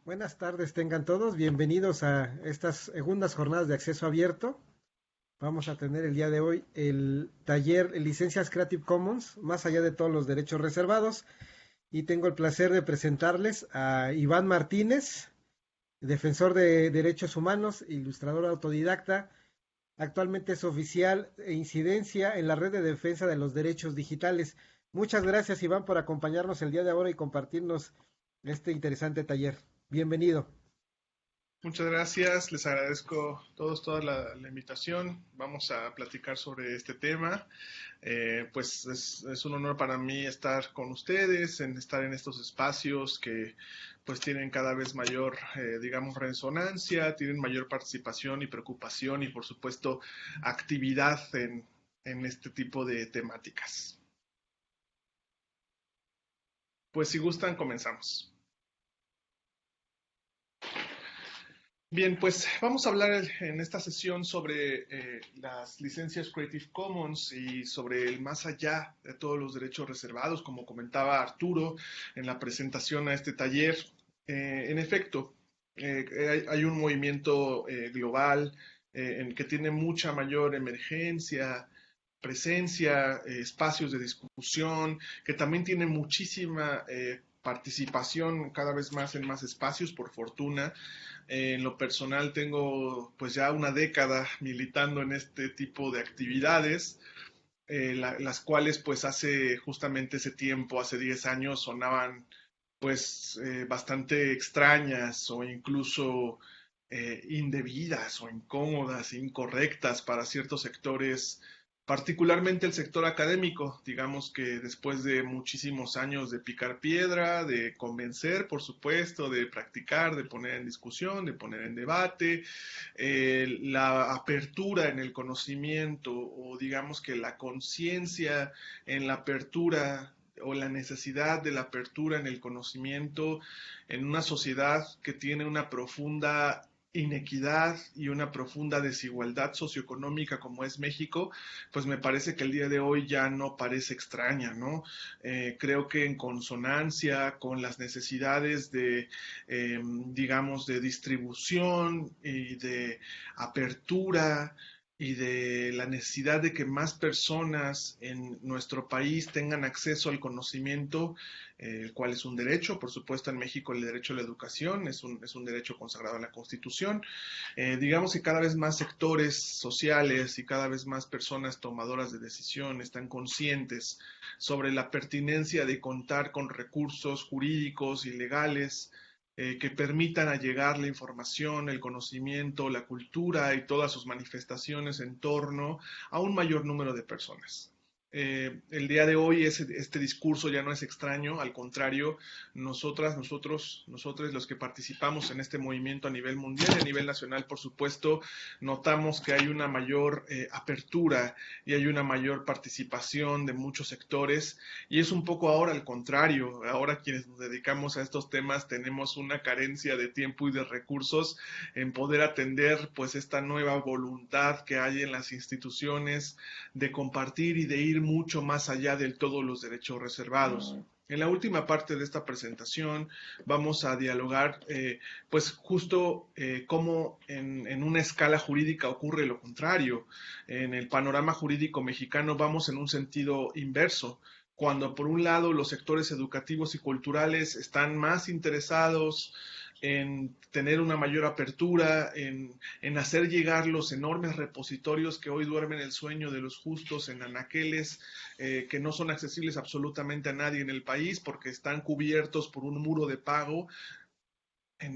Buenas tardes, tengan todos. Bienvenidos a estas segundas jornadas de acceso abierto. Vamos a tener el día de hoy el taller Licencias Creative Commons, más allá de todos los derechos reservados. Y tengo el placer de presentarles a Iván Martínez, defensor de derechos humanos, ilustrador autodidacta. Actualmente es oficial e incidencia en la red de defensa de los derechos digitales. Muchas gracias, Iván, por acompañarnos el día de ahora y compartirnos este interesante taller. Bienvenido. Muchas gracias, les agradezco toda la invitación. Vamos a platicar sobre este tema. Pues es un honor para mí estar con ustedes, estar en estos espacios que pues tienen cada vez mayor, digamos, resonancia, tienen mayor participación y preocupación y por supuesto actividad en este tipo de temáticas. Pues si gustan, comenzamos. Bien, pues vamos a hablar en esta sesión sobre las licencias Creative Commons y sobre el más allá de todos los derechos reservados, como comentaba Arturo en la presentación a este taller. En efecto, hay un movimiento global en que tiene mucha mayor emergencia, presencia, espacios de discusión, que también tiene muchísima participación cada vez más en más espacios, por fortuna. En lo personal tengo pues ya una década militando en este tipo de actividades, las cuales pues hace justamente ese tiempo, hace 10 años, sonaban pues bastante extrañas o incluso indebidas o incómodas, incorrectas para ciertos sectores, particularmente el sector académico. Digamos que después de muchísimos años de picar piedra, de convencer, por supuesto, de practicar, de poner en discusión, de poner en debate, la apertura en el conocimiento o digamos que la conciencia en la apertura o la necesidad de la apertura en el conocimiento en una sociedad que tiene una profunda inequidad y una profunda desigualdad socioeconómica como es México, pues me parece que el día de hoy ya no parece extraña, ¿no? Creo que en consonancia con las necesidades de, digamos, de distribución y de apertura y de la necesidad de que más personas en nuestro país tengan acceso al conocimiento, el cual es un derecho. Por supuesto, en México el derecho a la educación es un derecho consagrado en la Constitución. Digamos que cada vez más sectores sociales y cada vez más personas tomadoras de decisión están conscientes sobre la pertinencia de contar con recursos jurídicos y legales que permitan allegar la información, el conocimiento, la cultura y todas sus manifestaciones en torno a un mayor número de personas. El día de hoy este discurso ya no es extraño, al contrario, nosotros los que participamos en este movimiento a nivel mundial y a nivel nacional, por supuesto, notamos que hay una mayor apertura y hay una mayor participación de muchos sectores y es un poco ahora al contrario, ahora quienes nos dedicamos a estos temas tenemos una carencia de tiempo y de recursos en poder atender pues esta nueva voluntad que hay en las instituciones de compartir y de ir mucho más allá de todos los derechos reservados. En la última parte de esta presentación vamos a dialogar pues justo cómo en una escala jurídica ocurre lo contrario. En el panorama jurídico mexicano vamos en un sentido inverso cuando por un lado los sectores educativos y culturales están más interesados en tener una mayor apertura, en hacer llegar los enormes repositorios que hoy duermen el sueño de los justos en anaqueles, que no son accesibles absolutamente a nadie en el país porque están cubiertos por un muro de pago.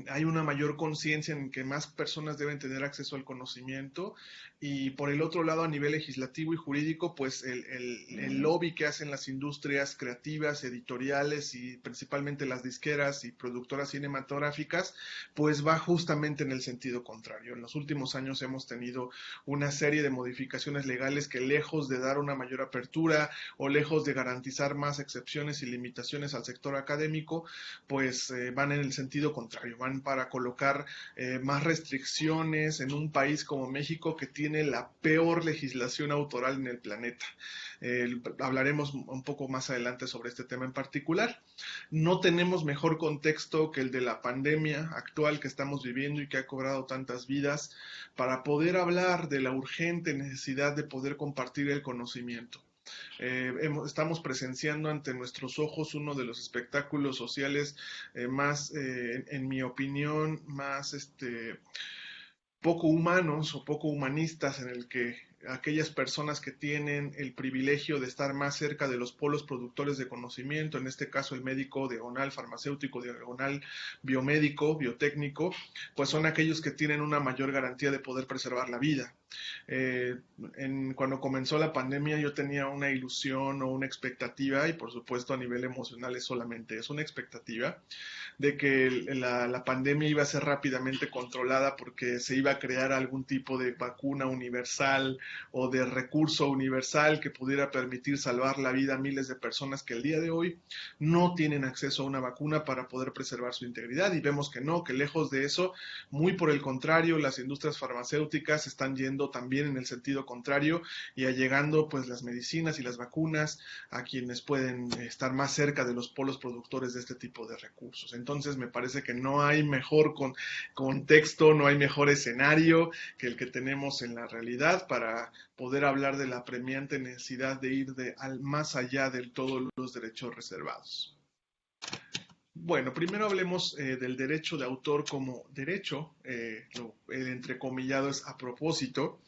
Hay una mayor conciencia en que más personas deben tener acceso al conocimiento y por el otro lado a nivel legislativo y jurídico pues el lobby que hacen las industrias creativas, editoriales y principalmente las disqueras y productoras cinematográficas pues va justamente en el sentido contrario. En los últimos años hemos tenido una serie de modificaciones legales que lejos de dar una mayor apertura o lejos de garantizar más excepciones y limitaciones al sector académico pues van en el sentido contrario. van para colocar más restricciones en un país como México que tiene la peor legislación autoral en el planeta. Hablaremos un poco más adelante sobre este tema en particular. No tenemos mejor contexto que el de la pandemia actual que estamos viviendo y que ha cobrado tantas vidas para poder hablar de la urgente necesidad de poder compartir el conocimiento. Estamos presenciando ante nuestros ojos uno de los espectáculos sociales más, en mi opinión, más poco humanos o poco humanistas, en el que aquellas personas que tienen el privilegio de estar más cerca de los polos productores de conocimiento, en este caso el médico diagonal farmacéutico, diagonal biomédico, biotécnico, pues son aquellos que tienen una mayor garantía de poder preservar la vida. Cuando comenzó la pandemia yo tenía una ilusión o una expectativa, y por supuesto a nivel emocional es solamente es una expectativa, de que la pandemia iba a ser rápidamente controlada porque se iba a crear algún tipo de vacuna universal o de recurso universal que pudiera permitir salvar la vida a miles de personas que el día de hoy no tienen acceso a una vacuna para poder preservar su integridad. Y vemos que no, que lejos de eso, muy por el contrario, las industrias farmacéuticas están yendo también en el sentido contrario y allegando pues las medicinas y las vacunas a quienes pueden estar más cerca de los polos productores de este tipo de recursos. Entonces me parece que no hay mejor contexto, no hay mejor escenario que el que tenemos en la realidad para poder hablar de la apremiante necesidad de ir más allá de todos los derechos reservados. Bueno, primero hablemos del derecho de autor como derecho, el entrecomillado es a propósito.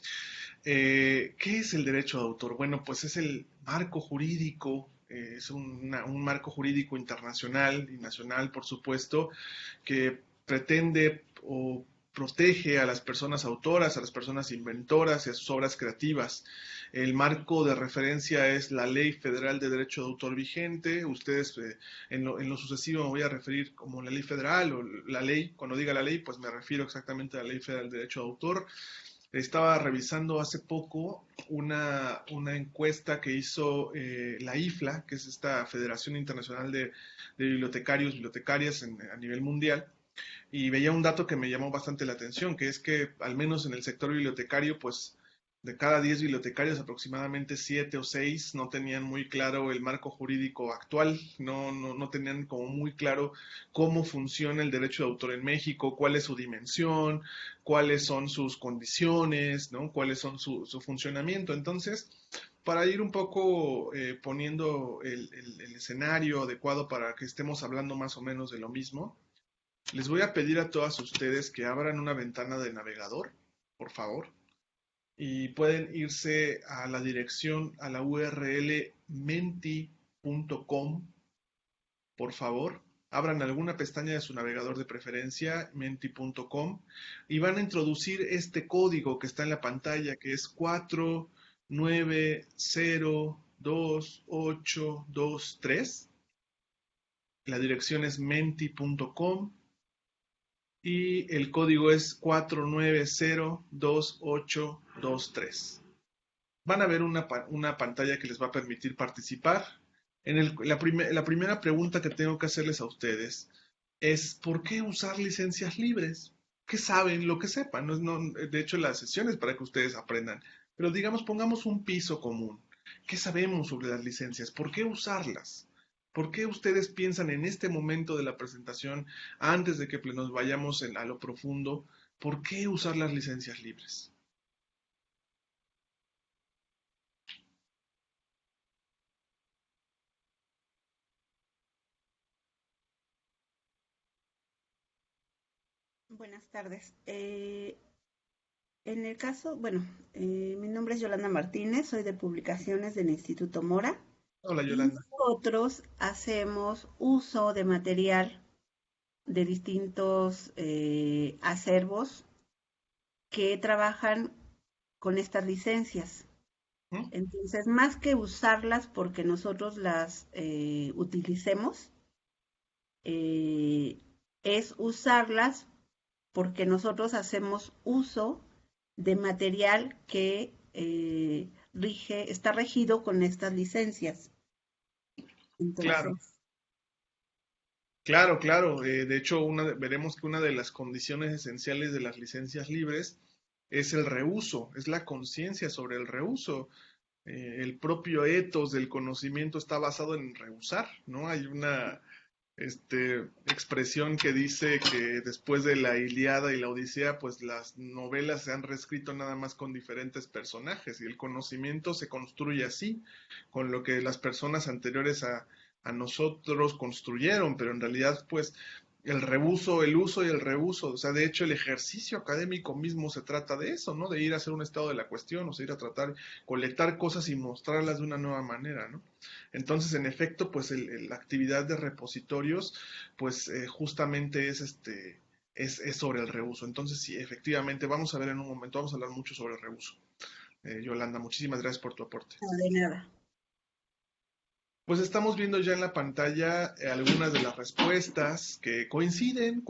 ¿Qué es el derecho de autor? Bueno, pues es el marco jurídico, es un marco jurídico internacional y nacional, por supuesto, que pretende o protege a las personas autoras, a las personas inventoras y a sus obras creativas. El marco de referencia es la Ley Federal de Derecho de Autor vigente. Ustedes, en lo sucesivo me voy a referir como la Ley Federal o la ley. Cuando diga la ley, pues me refiero exactamente a la Ley Federal de Derecho de Autor. Estaba revisando hace poco una encuesta que hizo la IFLA, que es esta Federación Internacional de Bibliotecarios, Bibliotecarias a nivel mundial, y veía un dato que me llamó bastante la atención, que es que al menos en el sector bibliotecario, pues de cada 10 bibliotecarios aproximadamente 7 o 6 no tenían muy claro el marco jurídico actual, no tenían como muy claro cómo funciona el derecho de autor en México, cuál es su dimensión, cuáles son sus condiciones, ¿no? Cuáles son su funcionamiento. Entonces, para ir un poco poniendo el escenario adecuado para que estemos hablando más o menos de lo mismo, les voy a pedir a todas ustedes que abran una ventana de navegador, por favor, y pueden irse a la dirección, a la URL menti.com, por favor. Abran alguna pestaña de su navegador de preferencia, menti.com, y van a introducir este código que está en la pantalla, que es 4902823. La dirección es menti.com. Y el código es 4902823. Van a ver una pantalla que les va a permitir participar. La primera pregunta que tengo que hacerles a ustedes es ¿por qué usar licencias libres? ¿Qué saben? Lo que sepan. De hecho, la sesión es para que ustedes aprendan. Pero digamos, pongamos un piso común. ¿Qué sabemos sobre las licencias? ¿Por qué usarlas? ¿Por qué ustedes piensan en este momento de la presentación, antes de que nos vayamos a lo profundo, por qué usar las licencias libres? Buenas tardes. En el caso, bueno, mi nombre es Yolanda Martínez, soy de publicaciones del Instituto Mora. Hola, Y Yolanda. nosotros hacemos uso de material de distintos acervos que trabajan con estas licencias. ¿Mm? Entonces, más que usarlas porque nosotros las utilicemos, eh, es usarlas porque nosotros hacemos uso de material que está regido con estas licencias. Claro. Entonces, Claro, claro. De hecho, veremos que una de las condiciones esenciales de las licencias libres es el reuso, es la conciencia sobre el reuso. El propio ethos del conocimiento está basado en reusar, ¿no? Hay una expresión que dice que después de la Ilíada y la Odisea, pues las novelas se han reescrito nada más con diferentes personajes y el conocimiento se construye así, con lo que las personas anteriores a nosotros construyeron, pero en realidad pues el reuso, el uso y el reuso, o sea, de hecho el ejercicio académico mismo se trata de eso, ¿no? De ir a hacer un estado de la cuestión, o sea, ir a tratar, colectar cosas y mostrarlas de una nueva manera, ¿no? Entonces, en efecto, pues la actividad de repositorios, pues justamente es sobre el reuso. Entonces, sí, efectivamente, vamos a ver en un momento, vamos a hablar mucho sobre el reuso. Yolanda, muchísimas gracias por tu aporte. No, de nada. Pues estamos viendo ya en la pantalla algunas de las respuestas que coinciden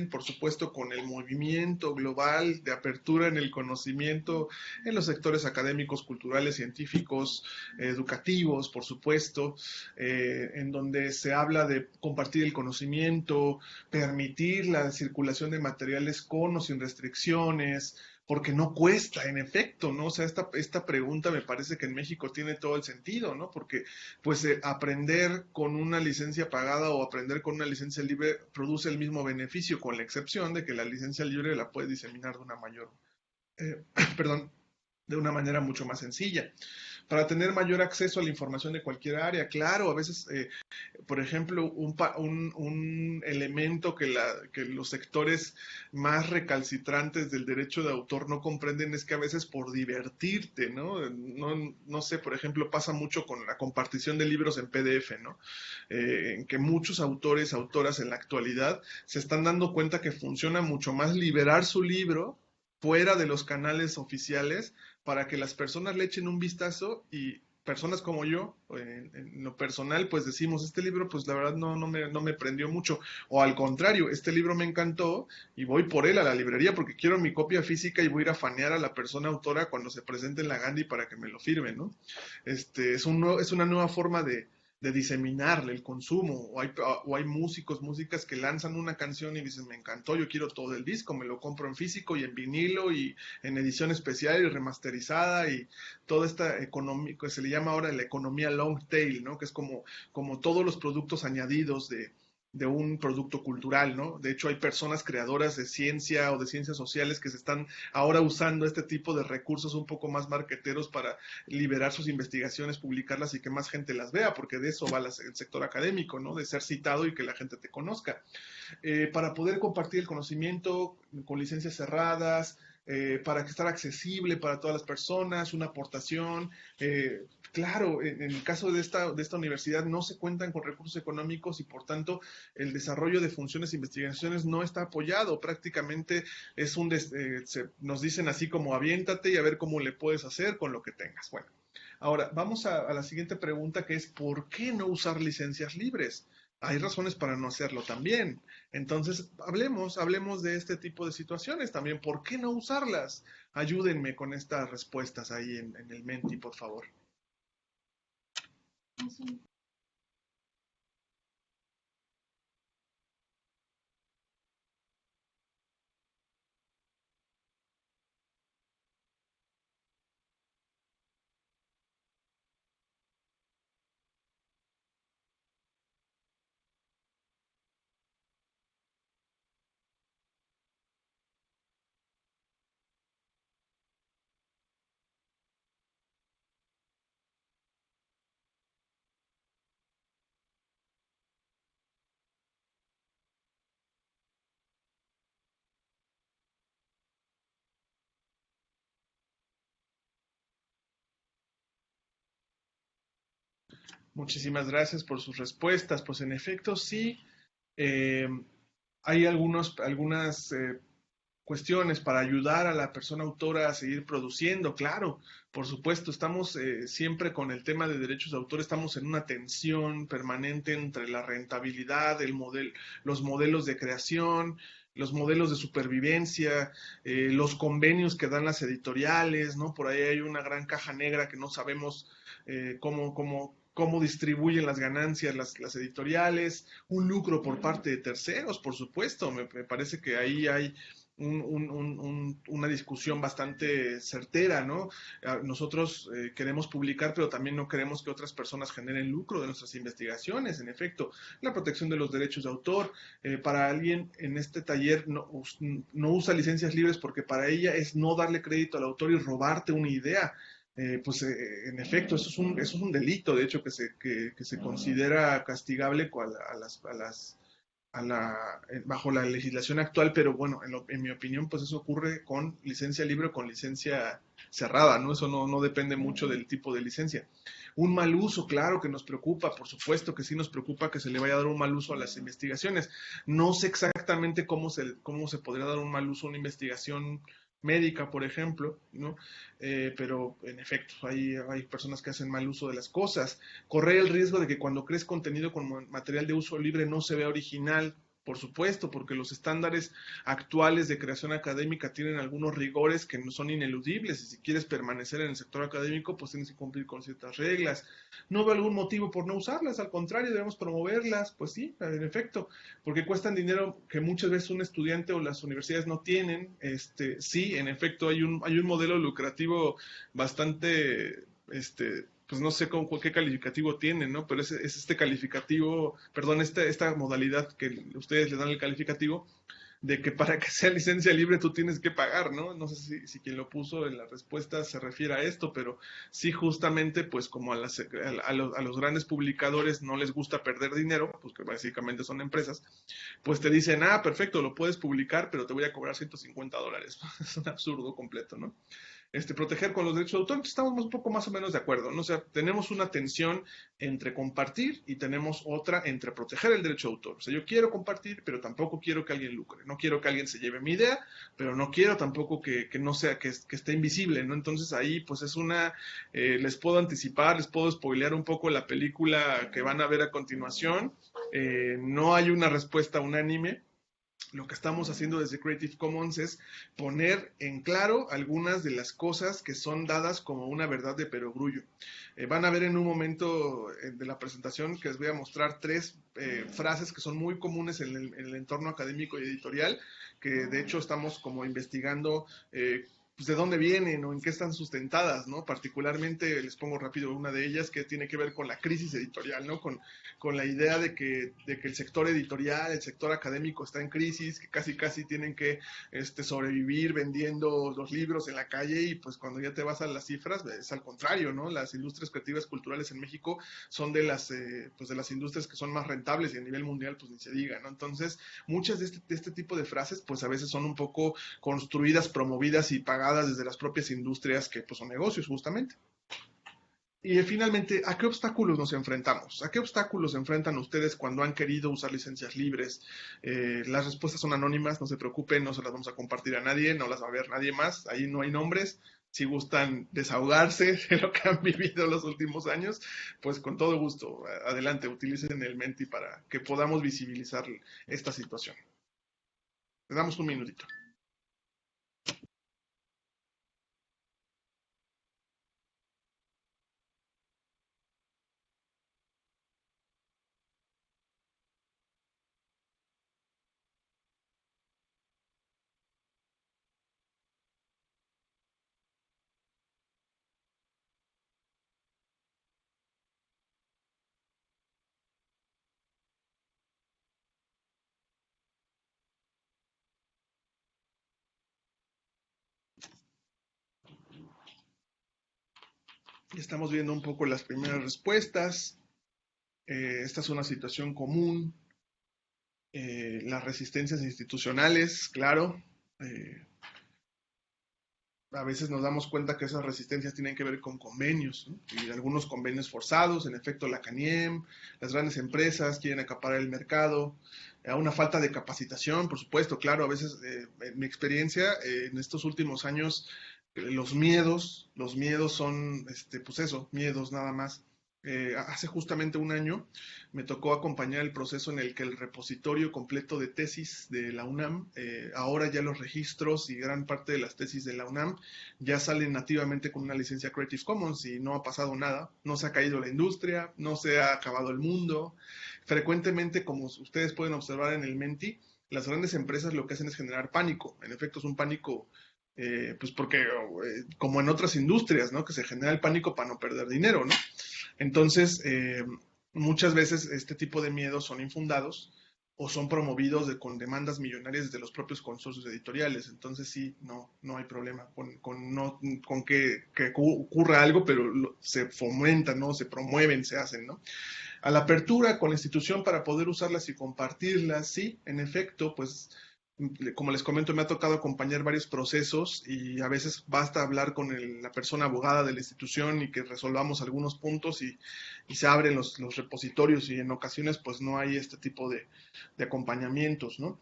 por supuesto con el movimiento global de apertura en el conocimiento en los sectores académicos, culturales, científicos, educativos, por supuesto, en donde se habla de compartir el conocimiento, permitir la circulación de materiales con o sin restricciones, porque no cuesta, en efecto, ¿no? O sea, esta pregunta me parece que en México tiene todo el sentido, ¿no? Porque pues aprender con una licencia pagada o aprender con una licencia libre produce el mismo beneficio, con la excepción de que la licencia libre la puedes diseminar de una mayor, perdón, de una manera mucho más sencilla. Para tener mayor acceso a la información de cualquier área, claro, a veces, por ejemplo, un elemento que los sectores más recalcitrantes del derecho de autor no comprenden es que a veces por divertirte, ¿no? No sé, por ejemplo, pasa mucho con la compartición de libros en PDF, ¿no? En que muchos autores, autoras en la actualidad se están dando cuenta que funciona mucho más liberar su libro fuera de los canales oficiales para que las personas le echen un vistazo y personas como yo, en lo personal, pues decimos, este libro, pues la verdad no me prendió mucho, o al contrario, este libro me encantó y voy por él a la librería porque quiero mi copia física y voy a ir a fanear a la persona autora cuando se presente en la Gandhi para que me lo firme, ¿no? Es una nueva forma de diseminarle el consumo, o hay músicos, músicas que lanzan una canción y dicen, me encantó, yo quiero todo el disco, me lo compro en físico y en vinilo y en edición especial y remasterizada y toda esta economía, que se le llama ahora la economía long tail, ¿no? Que es como todos los productos añadidos de un producto cultural, ¿no? De hecho, hay personas creadoras de ciencia o de ciencias sociales que se están ahora usando este tipo de recursos un poco más marqueteros para liberar sus investigaciones, publicarlas y que más gente las vea, porque de eso va el sector académico, ¿no? De ser citado y que la gente te conozca. Para poder compartir el conocimiento con licencias cerradas, para que estar accesible para todas las personas, una aportación. Claro, en el caso de esta universidad no se cuentan con recursos económicos y por tanto el desarrollo de funciones e investigaciones no está apoyado. Prácticamente nos dicen así como aviéntate y a ver cómo le puedes hacer con lo que tengas. Bueno, ahora vamos a la siguiente pregunta que es ¿por qué no usar licencias libres? Hay razones para no hacerlo también. Entonces, hablemos de este tipo de situaciones también. ¿Por qué no usarlas? Ayúdenme con estas respuestas ahí en el Menti, por favor. Muchísimas gracias por sus respuestas. Pues en efecto, sí, eh, hay algunas cuestiones para ayudar a la persona autora a seguir produciendo, claro, por supuesto, estamos siempre con el tema de derechos de autor, estamos en una tensión permanente entre la rentabilidad, los modelos de creación, los modelos de supervivencia, los convenios que dan las editoriales, ¿no? Por ahí hay una gran caja negra que no sabemos cómo distribuyen las ganancias las editoriales, un lucro por parte de terceros, por supuesto. Me parece que ahí hay una discusión bastante certera, ¿no? Nosotros queremos publicar, pero también no queremos que otras personas generen lucro de nuestras investigaciones. En efecto, la protección de los derechos de autor, para alguien en este taller no usa licencias libres porque para ella es no darle crédito al autor y robarte una idea. En efecto, eso es un delito, de hecho, que se considera castigable bajo la legislación actual, pero bueno, en mi opinión, pues eso ocurre con licencia libre o con licencia cerrada, ¿no? Eso no depende mucho del tipo de licencia. Un mal uso, claro que nos preocupa, por supuesto que sí nos preocupa que se le vaya a dar un mal uso a las investigaciones. No sé exactamente cómo se podría dar un mal uso a una investigación médica, por ejemplo, ¿no? Pero en efecto, hay personas que hacen mal uso de las cosas. Correr el riesgo de que cuando crees contenido con material de uso libre no se vea original, por supuesto, porque los estándares actuales de creación académica tienen algunos rigores que no son ineludibles, y si quieres permanecer en el sector académico, pues tienes que cumplir con ciertas reglas. No veo algún motivo por no usarlas, al contrario, debemos promoverlas, pues sí, en efecto, porque cuestan dinero que muchas veces un estudiante o las universidades no tienen. Sí, en efecto, hay un modelo lucrativo bastante, pues no sé qué calificativo tienen, ¿no? Pero es este calificativo, perdón, esta modalidad que ustedes le dan el calificativo, de que para que sea licencia libre tú tienes que pagar, ¿no? No sé si quien lo puso en la respuesta se refiere a esto, pero sí, justamente, pues como a los grandes publicadores no les gusta perder dinero, pues que básicamente son empresas, pues te dicen, perfecto, lo puedes publicar, pero te voy a cobrar $150. Es un absurdo completo, ¿no? Proteger con los derechos de autor, entonces estamos un poco más o menos de acuerdo, ¿no? O sea, tenemos una tensión entre compartir y tenemos otra entre proteger el derecho de autor. O sea, yo quiero compartir, pero tampoco quiero que alguien lucre. No quiero que alguien se lleve mi idea, pero no quiero tampoco que no sea, que esté invisible, ¿no? Entonces ahí, pues les puedo anticipar, les puedo spoilear un poco la película que van a ver a continuación. No hay una respuesta unánime. Lo que estamos haciendo desde Creative Commons es poner en claro algunas de las cosas que son dadas como una verdad de perogrullo. Van a ver en un momento de la presentación que les voy a mostrar tres frases que son muy comunes en el entorno académico y editorial, que de hecho estamos como investigando pues de dónde vienen o en qué están sustentadas, ¿no? Particularmente les pongo rápido una de ellas que tiene que ver con la crisis editorial, ¿no? Con la idea de que el sector editorial, el sector académico está en crisis, que casi tienen que sobrevivir vendiendo los libros en la calle, y pues cuando ya te vas a las cifras es al contrario, ¿no? Las industrias creativas culturales en México son de las industrias que son más rentables, y a nivel mundial pues ni se diga, ¿no? Entonces muchas de este tipo de frases pues a veces son un poco construidas, promovidas y pagadas desde las propias industrias que pues son negocios justamente. Y finalmente, ¿a qué obstáculos nos enfrentamos? ¿A qué obstáculos se enfrentan ustedes cuando han querido usar licencias libres? Las respuestas son anónimas, no se preocupen, no se las vamos a compartir a nadie, no las va a ver nadie más, ahí no hay nombres. Si gustan desahogarse de lo que han vivido los últimos años, pues con todo gusto, adelante, utilicen el Menti para que podamos visibilizar esta situación. Les damos un minutito. Estamos viendo un poco las primeras respuestas. Esta es una situación común. Las resistencias institucionales, claro. A veces nos damos cuenta que esas resistencias tienen que ver con convenios, ¿no? Y algunos convenios forzados, en efecto la CANIEM, las grandes empresas quieren acaparar el mercado, una falta de capacitación, por supuesto, claro, a veces en mi experiencia en estos últimos años los miedos son, pues eso, miedos nada más. Hace justamente un año me tocó acompañar el proceso en el que el repositorio completo de tesis de la UNAM, ahora ya los registros y gran parte de las tesis de la UNAM ya salen nativamente con una licencia Creative Commons y no ha pasado nada, no se ha caído la industria, no se ha acabado el mundo. Frecuentemente, como ustedes pueden observar en el Menti, las grandes empresas lo que hacen es generar pánico. En efecto, es un pánico, pues porque, como en otras industrias, ¿no? Que se genera el pánico para no perder dinero, ¿no? Entonces, muchas veces este tipo de miedos son infundados o son promovidos con demandas millonarias de los propios consorcios editoriales. Entonces, sí, no hay problema con que ocurra algo, pero se fomentan, ¿no? Se promueven, se hacen, ¿no? A la apertura con la institución para poder usarlas y compartirlas, sí, en efecto, pues como les comento, me ha tocado acompañar varios procesos y a veces basta hablar con la persona abogada de la institución y que resolvamos algunos puntos y se abren los repositorios y en ocasiones pues no hay este tipo de acompañamientos, ¿no?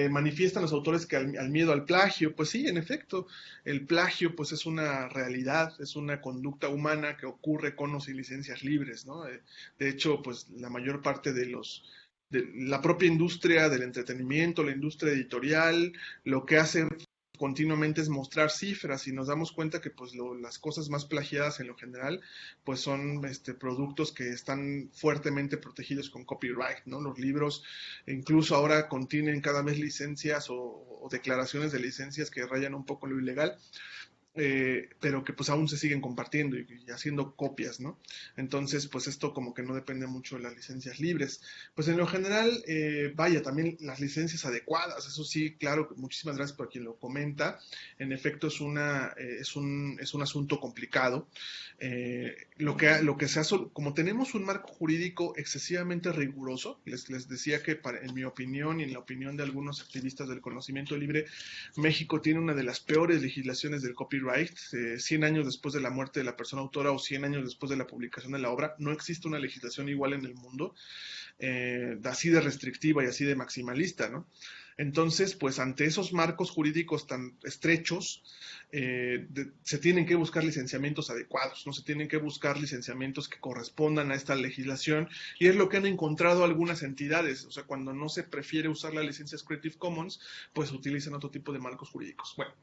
Manifiestan los autores que al miedo al plagio, pues sí, en efecto, el plagio pues es una realidad, es una conducta humana que ocurre con o sin licencias libres, ¿no? De hecho, pues la mayor parte de la propia industria del entretenimiento, la industria editorial, lo que hace continuamente es mostrar cifras y nos damos cuenta que pues las cosas más plagiadas en lo general pues son productos que están fuertemente protegidos con copyright, ¿no? Los libros incluso ahora contienen cada vez licencias o declaraciones de licencias que rayan un poco lo ilegal, pero que pues aún se siguen compartiendo y haciendo copias, ¿no? Entonces, pues esto como que no depende mucho de las licencias libres. Pues en lo general, vaya, también las licencias adecuadas, eso sí, claro, muchísimas gracias por quien lo comenta. En efecto, es un asunto complicado. Lo que se hace, como tenemos un marco jurídico excesivamente riguroso, les decía que en mi opinión y en la opinión de algunos activistas del conocimiento libre, México tiene una de las peores legislaciones del copyright. 100 años después de la muerte de la persona autora o 100 años después de la publicación de la obra, no existe una legislación igual en el mundo, así de restrictiva y así de maximalista, ¿no? Entonces, pues ante esos marcos jurídicos tan estrechos, se tienen que buscar licenciamientos adecuados, no se tienen que buscar licenciamientos que correspondan a esta legislación, y es lo que han encontrado algunas entidades. O sea, cuando no se prefiere usar las licencias Creative Commons, pues utilizan otro tipo de marcos jurídicos. Bueno,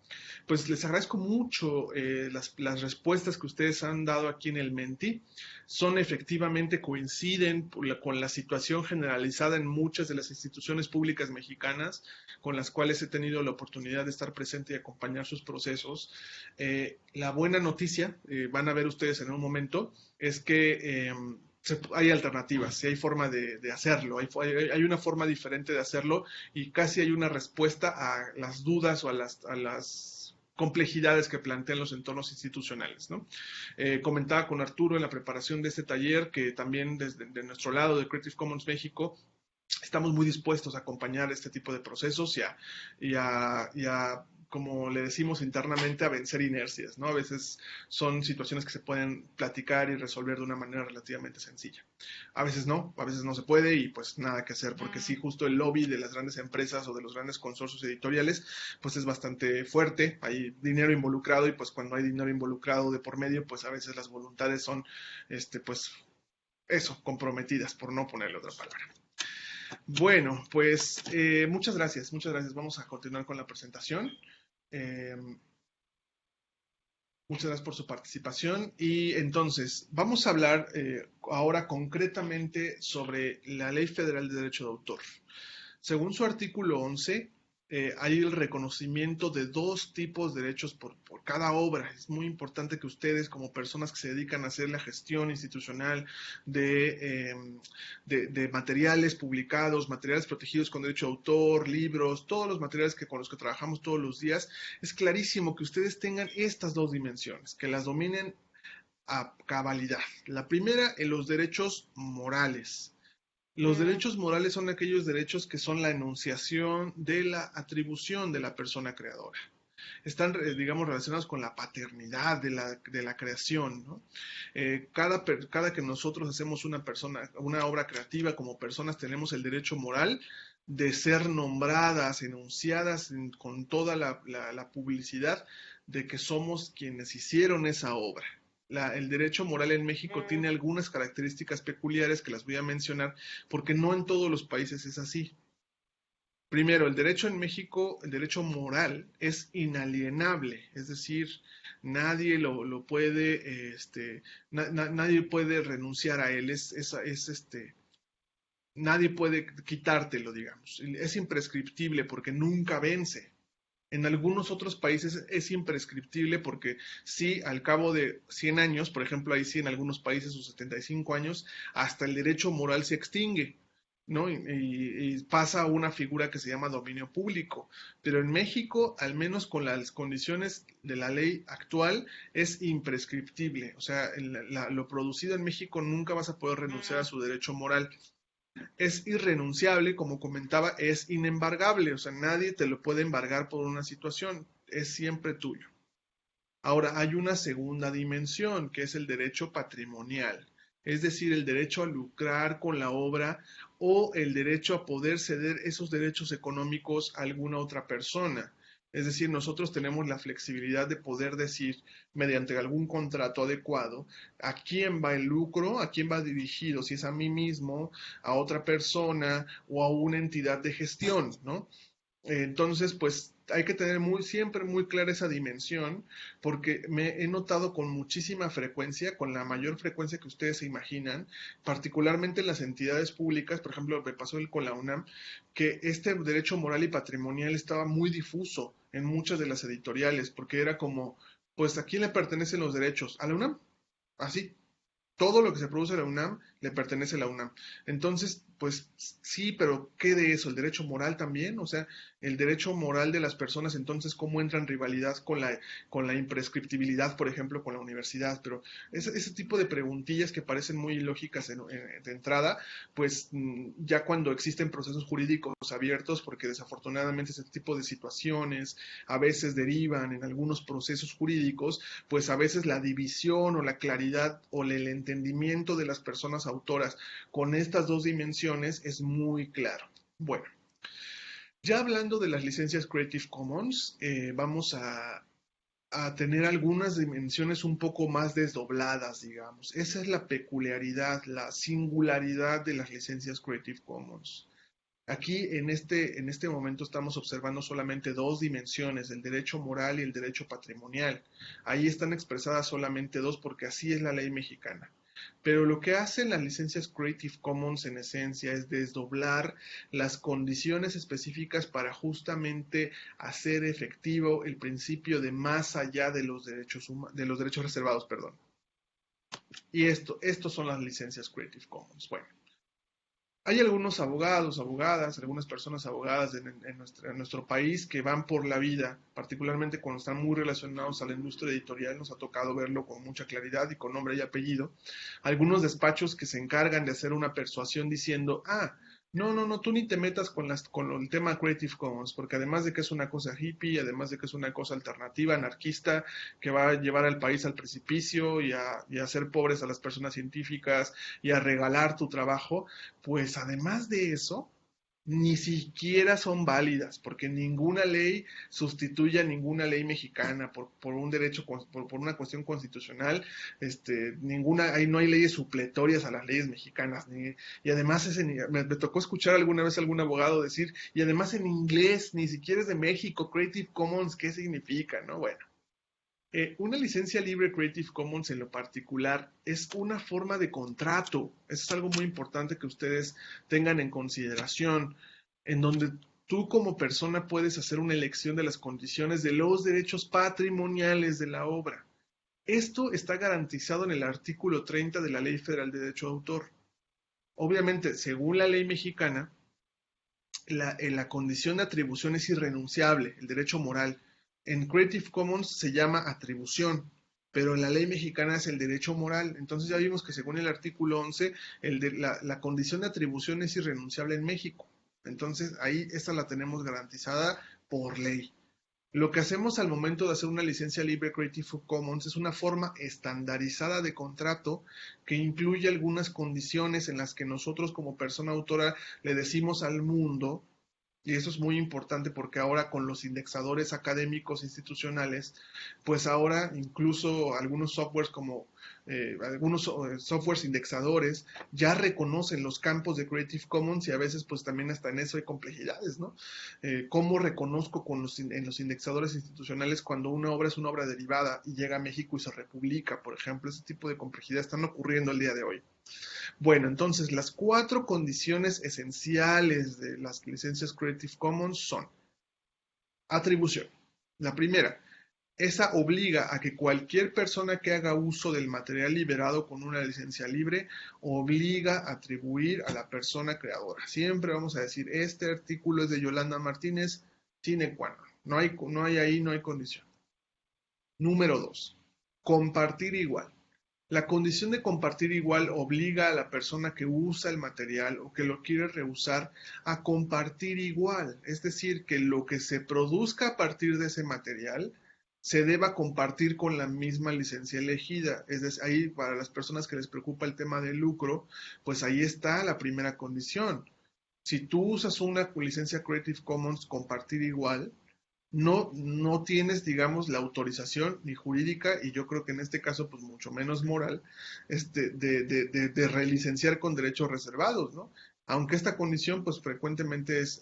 pues les agradezco mucho las respuestas que ustedes han dado aquí en el Menti. Son efectivamente, coinciden con la situación generalizada en muchas de las instituciones públicas mexicanas con las cuales he tenido la oportunidad de estar presente y acompañar sus procesos. La buena noticia, van a ver ustedes en un momento, es que hay alternativas, hay forma de hacerlo, hay una forma diferente de hacerlo y casi hay una respuesta a las dudas o a las complejidades que plantean los entornos institucionales, ¿no? Comentaba con Arturo en la preparación de este taller que también desde de nuestro lado de Creative Commons México estamos muy dispuestos a acompañar este tipo de procesos y a, como le decimos internamente, a vencer inercias, ¿no? A veces son situaciones que se pueden platicar y resolver de una manera relativamente sencilla. A veces no se puede y pues nada que hacer, porque sí, justo el lobby de las grandes empresas o de los grandes consorcios editoriales, pues es bastante fuerte, hay dinero involucrado y pues cuando hay dinero involucrado de por medio, pues a veces las voluntades son, pues eso, comprometidas, por no ponerle otra palabra. Bueno, pues muchas gracias, muchas gracias. Vamos a continuar con la presentación. Muchas gracias por su participación y entonces vamos a hablar ahora concretamente sobre la Ley Federal de Derecho de Autor. Según su artículo 11, hay el reconocimiento de dos tipos de derechos por cada obra. Es muy importante que ustedes, como personas que se dedican a hacer la gestión institucional de materiales publicados, materiales protegidos con derecho de autor, libros, todos los materiales con los que trabajamos todos los días, es clarísimo que ustedes tengan estas dos dimensiones, que las dominen a cabalidad. La primera, en los derechos morales. Los derechos morales son aquellos derechos que son la enunciación de la atribución de la persona creadora. Están, digamos, relacionados con la paternidad de la creación, ¿no? Cada que nosotros hacemos una obra creativa como personas, tenemos el derecho moral de ser nombradas, enunciadas con toda la publicidad de que somos quienes hicieron esa obra. el derecho moral en México tiene algunas características peculiares que las voy a mencionar porque no en todos los países es así. Primero, el derecho en México, el derecho moral, es inalienable, es decir, nadie lo puede, nadie puede renunciar a él, nadie puede quitártelo, digamos. Es imprescriptible porque nunca vence. En algunos otros países es imprescriptible porque sí, al cabo de 100 años, por ejemplo, ahí sí en algunos países o 75 años, hasta el derecho moral se extingue, ¿no? Y pasa a una figura que se llama dominio público. Pero en México, al menos con las condiciones de la ley actual, es imprescriptible. O sea, lo producido en México nunca vas a poder renunciar a su derecho moral. Es irrenunciable, como comentaba, es inembargable, o sea, nadie te lo puede embargar por una situación, es siempre tuyo. Ahora, hay una segunda dimensión, que es el derecho patrimonial, es decir, el derecho a lucrar con la obra o el derecho a poder ceder esos derechos económicos a alguna otra persona. Es decir, nosotros tenemos la flexibilidad de poder decir, mediante algún contrato adecuado, a quién va el lucro, a quién va dirigido, si es a mí mismo, a otra persona o a una entidad de gestión, ¿no? Entonces, pues hay que tener siempre muy clara esa dimensión, porque me he notado con muchísima frecuencia, con la mayor frecuencia que ustedes se imaginan, particularmente en las entidades públicas, por ejemplo, me pasó con la UNAM, que este derecho moral y patrimonial estaba muy difuso en muchas de las editoriales, porque era como, pues, ¿a quién le pertenecen los derechos? ¿A la UNAM? Así, todo lo que se produce en la UNAM le pertenece a la UNAM. Entonces, pues sí, pero ¿qué de eso? ¿El derecho moral también? O sea, el derecho moral de las personas, entonces, ¿cómo entra en rivalidad con la imprescriptibilidad, por ejemplo, con la universidad? Pero ese tipo de preguntillas que parecen muy ilógicas de entrada, pues ya cuando existen procesos jurídicos abiertos, porque desafortunadamente ese tipo de situaciones a veces derivan en algunos procesos jurídicos, pues a veces la división o la claridad o el entendimiento de las personas autoras con estas dos dimensiones es muy claro. Bueno, ya hablando de las licencias Creative Commons, vamos a tener algunas dimensiones un poco más desdobladas, digamos. Esa es la peculiaridad, la singularidad de las licencias Creative Commons. Aquí en este momento estamos observando solamente dos dimensiones, el derecho moral y el derecho patrimonial. Ahí están expresadas solamente dos porque así es la ley mexicana. Pero lo que hacen las licencias Creative Commons en esencia es desdoblar las condiciones específicas para justamente hacer efectivo el principio de más allá de los derechos reservados, perdón. Y estos son las licencias Creative Commons. Bueno, hay algunos abogados, abogadas, algunas personas abogadas en nuestro país que van por la vida, particularmente cuando están muy relacionados a la industria editorial, nos ha tocado verlo con mucha claridad y con nombre y apellido. Algunos despachos que se encargan de hacer una persuasión diciendo, no, tú ni te metas con el tema Creative Commons, porque además de que es una cosa hippie, además de que es una cosa alternativa, anarquista, que va a llevar al país al precipicio y a hacer pobres a las personas científicas y a regalar tu trabajo, pues además de eso, ni siquiera son válidas, porque ninguna ley sustituye a ninguna ley mexicana por un derecho, por una cuestión constitucional, ahí no hay leyes supletorias a las leyes mexicanas, y además me tocó escuchar alguna vez a algún abogado decir, y además en inglés, ni siquiera es de México, Creative Commons, ¿qué significa? ¿No? Bueno. Una licencia libre Creative Commons en lo particular es una forma de contrato. Eso es algo muy importante que ustedes tengan en consideración, en donde tú como persona puedes hacer una elección de las condiciones de los derechos patrimoniales de la obra. Esto está garantizado en el artículo 30 de la Ley Federal de Derecho de Autor. Obviamente, según la ley mexicana, la condición de atribución es irrenunciable, el derecho moral. En Creative Commons se llama atribución, pero en la ley mexicana es el derecho moral. Entonces ya vimos que según el artículo 11, la condición de atribución es irrenunciable en México. Entonces ahí esta la tenemos garantizada por ley. Lo que hacemos al momento de hacer una licencia libre Creative Commons es una forma estandarizada de contrato que incluye algunas condiciones en las que nosotros como persona autora le decimos al mundo Y eso es muy importante porque ahora con los indexadores académicos institucionales, pues ahora incluso algunos softwares como algunos softwares indexadores ya reconocen los campos de Creative Commons y a veces pues también hasta en eso hay complejidades, ¿no? ¿Cómo reconozco en los indexadores institucionales cuando una obra es una obra derivada y llega a México y se republica, por ejemplo? Ese tipo de complejidades están ocurriendo el día de hoy. Bueno, entonces las 4 condiciones esenciales de las licencias Creative Commons son atribución. La primera, esa obliga a que cualquier persona que haga uso del material liberado con una licencia libre obliga a atribuir a la persona creadora. Siempre vamos a decir, este artículo es de Yolanda Martínez, sine qua non. No hay condición. Número 2, compartir igual. La condición de compartir igual obliga a la persona que usa el material o que lo quiere reusar a compartir igual. Es decir, que lo que se produzca a partir de ese material se deba compartir con la misma licencia elegida. Es decir, ahí para las personas que les preocupa el tema del lucro, pues ahí está la primera condición. Si tú usas una licencia Creative Commons compartir igual, no tienes, digamos, la autorización ni jurídica, y yo creo que en este caso, pues mucho menos moral, de relicenciar con derechos reservados, ¿no? Aunque esta condición, pues frecuentemente es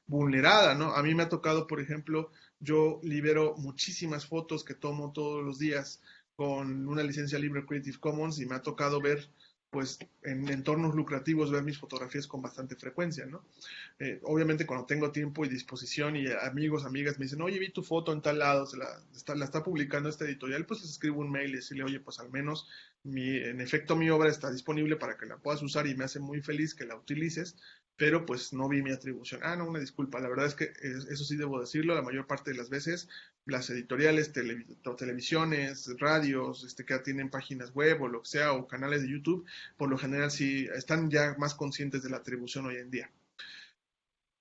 vulnerada, ¿no? A mí me ha tocado, por ejemplo, yo libero muchísimas fotos que tomo todos los días con una licencia libre Creative Commons y me ha tocado ver, pues, en entornos lucrativos, ver mis fotografías con bastante frecuencia, ¿no? Obviamente cuando tengo tiempo y disposición y amigos, amigas me dicen, oye, vi tu foto en tal lado, la está publicando esta editorial, pues les escribo un mail y decirle, oye, pues al menos en efecto mi obra está disponible para que la puedas usar y me hace muy feliz que la utilices, pero pues no vi mi atribución. Ah, no, una disculpa, la verdad es que eso sí debo decirlo, la mayor parte de las veces las editoriales, televisiones, radios, que tienen páginas web o lo que sea, o canales de YouTube, por lo general sí están ya más conscientes de la atribución hoy en día.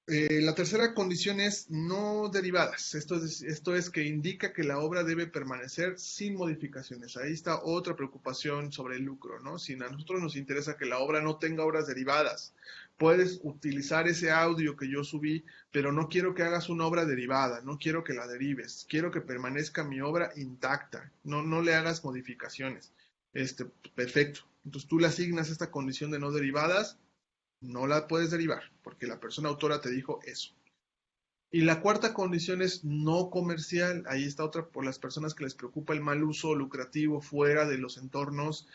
La tercera condición es no derivadas. Esto es que indica que la obra debe permanecer sin modificaciones. Ahí está otra preocupación sobre el lucro, ¿no? Si a nosotros nos interesa que la obra no tenga obras derivadas, puedes utilizar ese audio que yo subí, pero no quiero que hagas una obra derivada, no quiero que la derives, quiero que permanezca mi obra intacta, no le hagas modificaciones. Perfecto. Entonces tú le asignas esta condición de no derivadas, no la puedes derivar, porque la persona autora te dijo eso. Y la cuarta condición es no comercial. Ahí está otra por las personas que les preocupa el mal uso lucrativo fuera de los entornos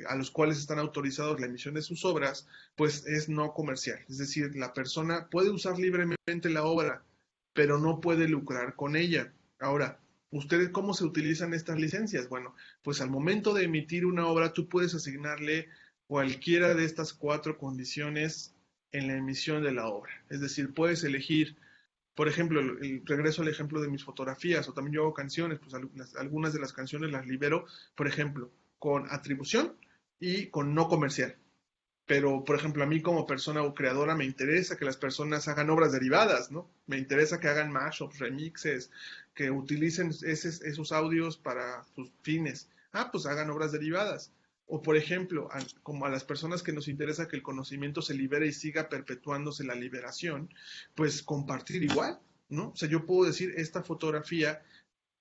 a los cuales están autorizados la emisión de sus obras, pues es no comercial. Es decir, la persona puede usar libremente la obra, pero no puede lucrar con ella. Ahora, ¿ustedes cómo se utilizan estas licencias? Bueno, pues al momento de emitir una obra, tú puedes asignarle cualquiera de estas 4 condiciones en la emisión de la obra. Es decir, puedes elegir, por ejemplo, regreso al ejemplo de mis fotografías, o también yo hago canciones, pues algunas de las canciones las libero, por ejemplo, con atribución y con no comercial. Pero, por ejemplo, a mí como persona o creadora me interesa que las personas hagan obras derivadas, ¿no? Me interesa que hagan mashups, remixes, que utilicen esos audios para sus fines. Ah, pues hagan obras derivadas. O, por ejemplo, como a las personas que nos interesa que el conocimiento se libere y siga perpetuándose la liberación, pues compartir igual, ¿no? O sea, yo puedo decir, esta fotografía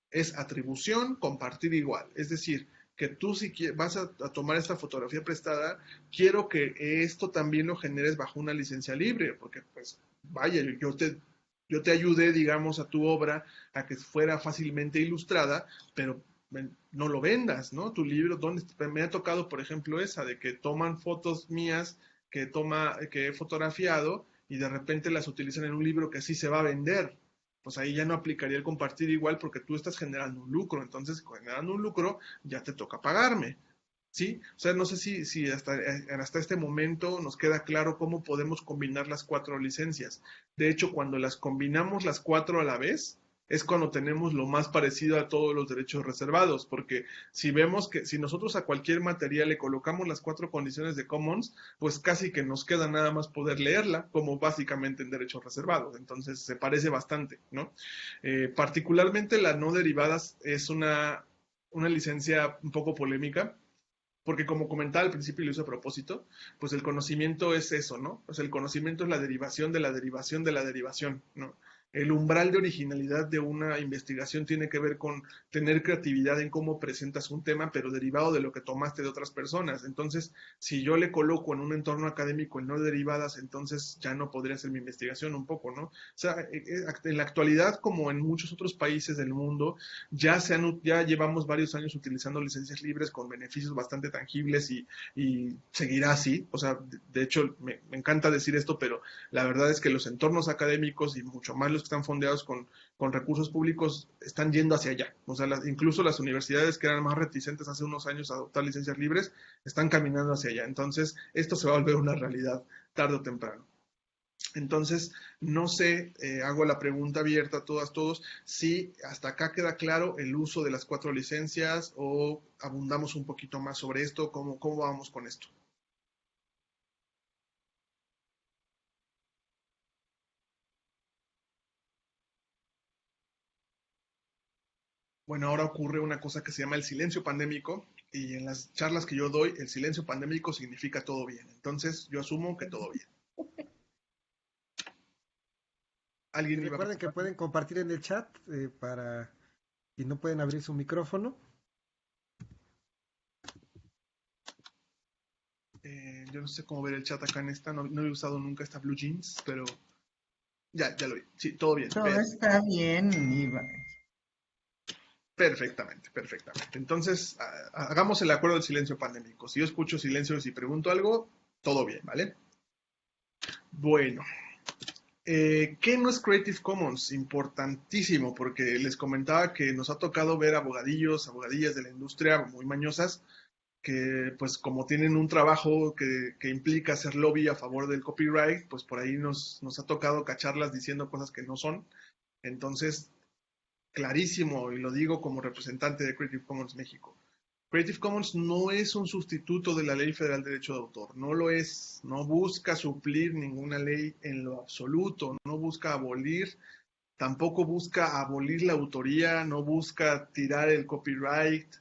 es atribución, compartir igual. Es decir, que tú si vas a tomar esta fotografía prestada, quiero que esto también lo generes bajo una licencia libre, porque pues vaya, yo te ayudé, digamos, a tu obra a que fuera fácilmente ilustrada, pero no lo vendas, ¿no? Tu libro, donde me ha tocado, por ejemplo, esa de que toman fotos mías que he fotografiado y de repente las utilizan en un libro que sí se va a vender. Pues ahí ya no aplicaría el compartir igual porque tú estás generando un lucro. Entonces, generando un lucro, ya te toca pagarme. ¿Sí? O sea, no sé si hasta este momento nos queda claro cómo podemos combinar las 4 licencias. De hecho, cuando las combinamos las 4 a la vez, es cuando tenemos lo más parecido a todos los derechos reservados, porque si vemos que si nosotros a cualquier material le colocamos las 4 condiciones de Commons, pues casi que nos queda nada más poder leerla, como básicamente en derechos reservados. Entonces se parece bastante, ¿no? Particularmente la no derivadas es una licencia un poco polémica, porque como comentaba al principio y lo hice a propósito, pues el conocimiento es eso, ¿no? Pues el conocimiento es la derivación de la derivación de la derivación, ¿no? El umbral de originalidad de una investigación tiene que ver con tener creatividad en cómo presentas un tema, pero derivado de lo que tomaste de otras personas. Entonces, si yo le coloco en un entorno académico en no derivadas, entonces ya no podría ser mi investigación un poco, ¿no? O sea, en la actualidad, como en muchos otros países del mundo, ya llevamos varios años utilizando licencias libres con beneficios bastante tangibles y seguirá así. O sea, de hecho, me encanta decir esto, pero la verdad es que los entornos académicos y mucho más los que están fondeados con recursos públicos están yendo hacia allá. O sea, incluso las universidades que eran más reticentes hace unos años a adoptar licencias libres están caminando hacia allá. Entonces, esto se va a volver una realidad tarde o temprano. Entonces, no sé, hago la pregunta abierta a todos, si hasta acá queda claro el uso de las 4 licencias o abundamos un poquito más sobre esto, cómo vamos con esto. Bueno, ahora ocurre una cosa que se llama el silencio pandémico y en las charlas que yo doy, el silencio pandémico significa todo bien. Entonces, yo asumo que todo bien. Y ¿Alguien iba a recuerden que preguntar? pueden compartir en el chat para si no pueden abrir su micrófono. Yo no sé cómo ver el chat acá en esta, no he usado nunca esta Blue Jeans, pero ya lo vi. Sí, todo bien. Todo está bien, Perfectamente. Entonces, hagamos el acuerdo del silencio pandémico. Si yo escucho silencios y pregunto algo, todo bien, ¿vale? Bueno, ¿qué no es Creative Commons? Importantísimo, porque les comentaba que nos ha tocado ver abogadillas de la industria muy mañosas, que pues como tienen un trabajo que implica hacer lobby a favor del copyright, pues por ahí nos ha tocado cacharlas diciendo cosas que no son. Entonces, clarísimo, y lo digo como representante de Creative Commons México. Creative Commons no es un sustituto de la Ley Federal de Derecho de Autor, no lo es, no busca suplir ninguna ley en lo absoluto, no busca abolir, tampoco busca abolir la autoría, no busca tirar el copyright,